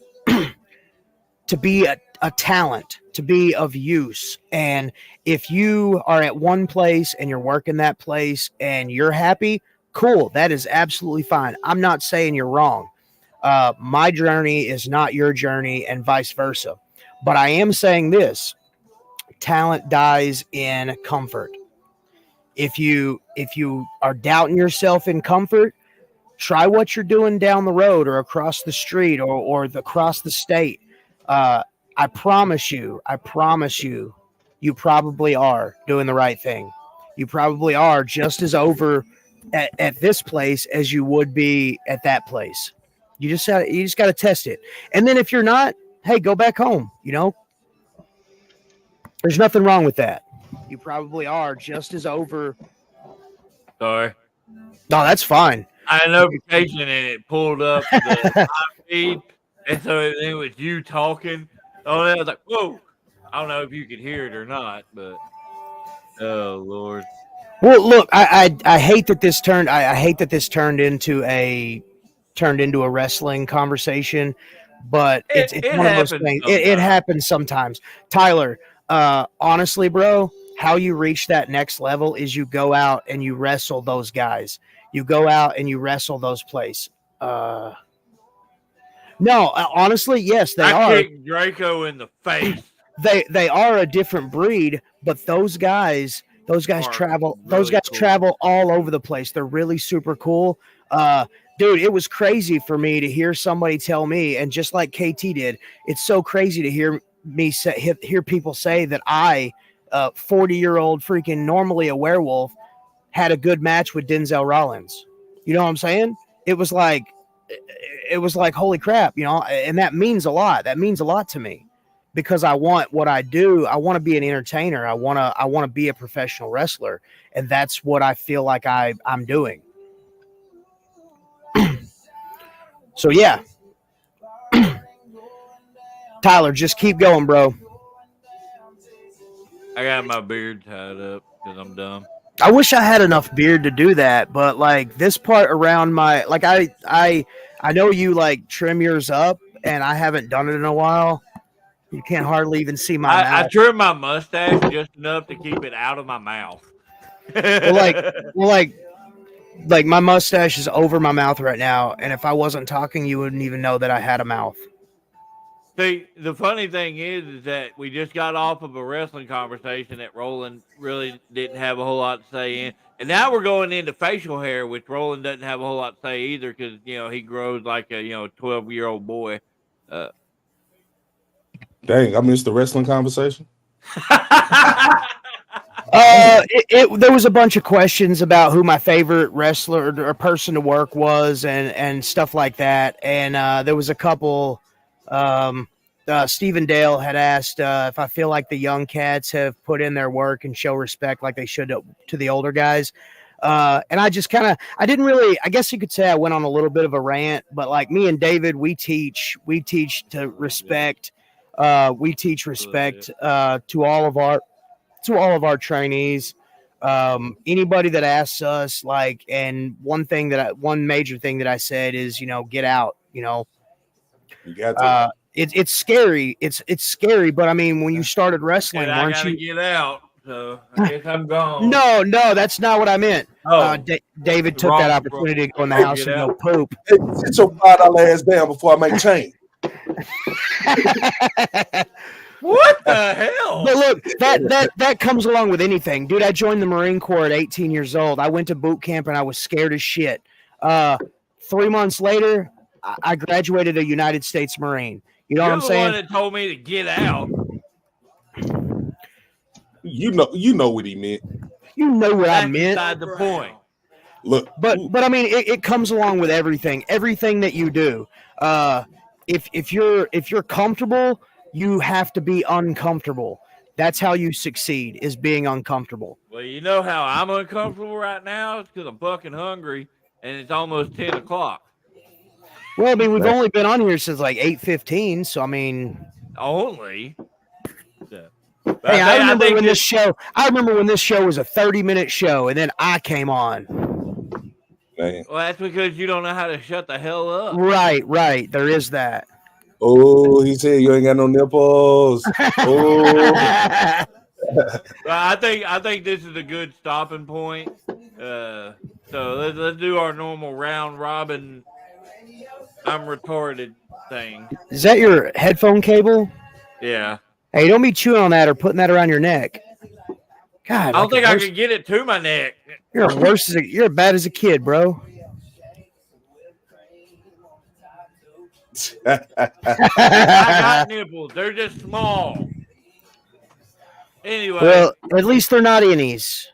to be a talent, to be of use. And if you are at one place and you're working that place and you're happy, cool. That is absolutely fine. I'm not saying you're wrong. My journey is not your journey and vice versa. But I am saying this: talent dies in comfort. If you are doubting yourself in comfort, try what you're doing down the road or across the street or across the state. I promise you, you probably are doing the right thing. You probably are just as over at this place as you would be at that place. You just got to test it. And then if you're not, hey, go back home. There's nothing wrong with that. You probably are just as over. Sorry. No, that's fine. I had a notification and it pulled up the live feed, and so it was you talking. Oh, I was like, whoa. I don't know if you could hear it or not, but oh Lord. Well, look, I hate that this turned. I hate that this turned into a wrestling conversation, but it's one of those things. It happens sometimes. Tyler, honestly, bro, how you reach that next level is you go out and you wrestle those guys. You go out and you wrestle those places. No, honestly, yes, they are. I kicked Draco in the face. They are a different breed, but those guys travel. Really those guys travel all over the place. They're really super cool. Dude, it was crazy for me to hear somebody tell me, and just like KT did, it's so crazy to hear people say that I, 40-year-old freaking normally a werewolf, had a good match with Denzel Rollins. You know what I'm saying? It was like, holy crap, and that means a lot. That means a lot to me, because I want what I do. I want to be an entertainer. I want to be a professional wrestler, and that's what I feel like I'm doing. So yeah, Tyler, just keep going, bro. I got my beard tied up because I'm dumb. I wish I had enough beard to do that, but like this part around my, like I know you like trim yours up, and I haven't done it in a while. You can't hardly even see my mouth. I trimmed my mustache just enough to keep it out of my mouth. Like my mustache is over my mouth right now, and if I wasn't talking, you wouldn't even know that I had a mouth. See, the funny thing is that we just got off of a wrestling conversation that Roland really didn't have a whole lot to say in, and now we're going into facial hair, which Roland doesn't have a whole lot to say either, because he grows like a 12-year-old boy. Dang, I missed the wrestling conversation. There was a bunch of questions about who my favorite wrestler or person to work was and stuff like that. And there was a couple. Stephen Dale had asked if I feel like the young cats have put in their work and show respect like they should to the older guys. And I just I didn't really, I guess you could say I went on a little bit of a rant, but like me and David, we teach to respect. We teach respect to all of our trainees. Anybody that asks us, like, and one major thing that I said is, get out, You got to. it's scary. It's scary, but I mean, when you started wrestling, I weren't gotta you? get out, so I guess I'm gone. No, that's not what I meant. Oh, David took that opportunity to go in the house and go poop. Hey, sit your $5 ass down before I make change. What the hell? But look, that comes along with anything, dude. I joined the Marine Corps at 18 years old. I went to boot camp and I was scared as shit. 3 months later, I graduated a United States Marine. You know what I'm saying? You're the one that told me to get out. You know what he meant. You know what I meant. Beside the point. Look, but I mean, it comes along with everything that you do. If you're comfortable, you have to be uncomfortable. That's how you succeed, is being uncomfortable. Well, you know how I'm uncomfortable right now? It's because I'm fucking hungry, and it's almost 10 o'clock. Well, I mean, we've only been on here since like 8:15, so I mean, only. Hey, I remember when this show was a 30-minute show, and then I came on. Man. Well, that's because you don't know how to shut the hell up. Right. There is that. Oh, he said you ain't got no nipples. Oh. Well, I think this is a good stopping point. So let's do our normal round robin. I'm retarded thing. Is that your headphone cable? Yeah. Hey, don't be chewing on that or putting that around your neck. God, I don't think I could get it to my neck. You're you're bad as a kid, bro. I got nipples. They're just small. Anyway. Well, at least they're not innies.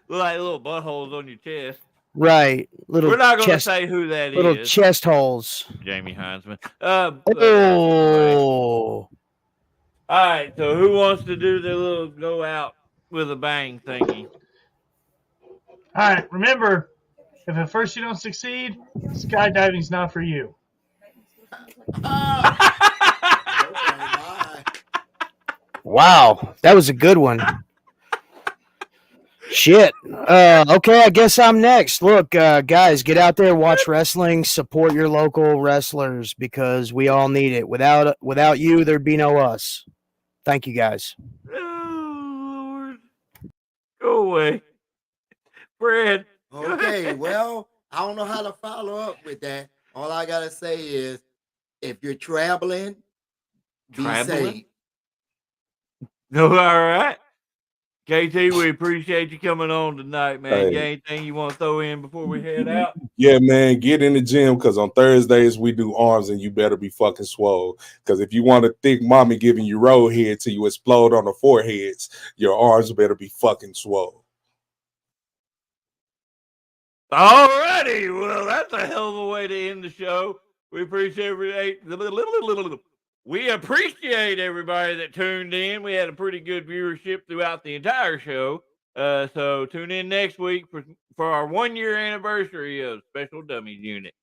Look like little buttholes on your chest. Right. We're not going to say who that is. Little chest holes. Jamie Heinzman. Oh. All right. So who wants to do the little go out with a bang thingy? All right. Remember, if at first you don't succeed, skydiving's not for you. Wow. That was a good one. Shit. Okay, I guess I'm next. Look, guys, get out there, watch wrestling, support your local wrestlers because we all need it. Without you, there'd be no us. Thank you, guys. Oh, Lord. Go away. Fred. Okay, well, I don't know how to follow up with that. All I got to say is if you're traveling, be safe. No, all right. KT, we appreciate you coming on tonight, man. Hey. You got anything you want to throw in before we head out? Yeah, man, get in the gym because on Thursdays we do arms and you better be fucking swole. Because if you want a thick mommy giving you roll head till you explode on the foreheads, your arms better be fucking swole. All righty. Well, that's a hell of a way to end the show. We appreciate everybody that tuned in. We had a pretty good viewership throughout the entire show. So tune in next week for our 1-year anniversary of Special Dummies Unit.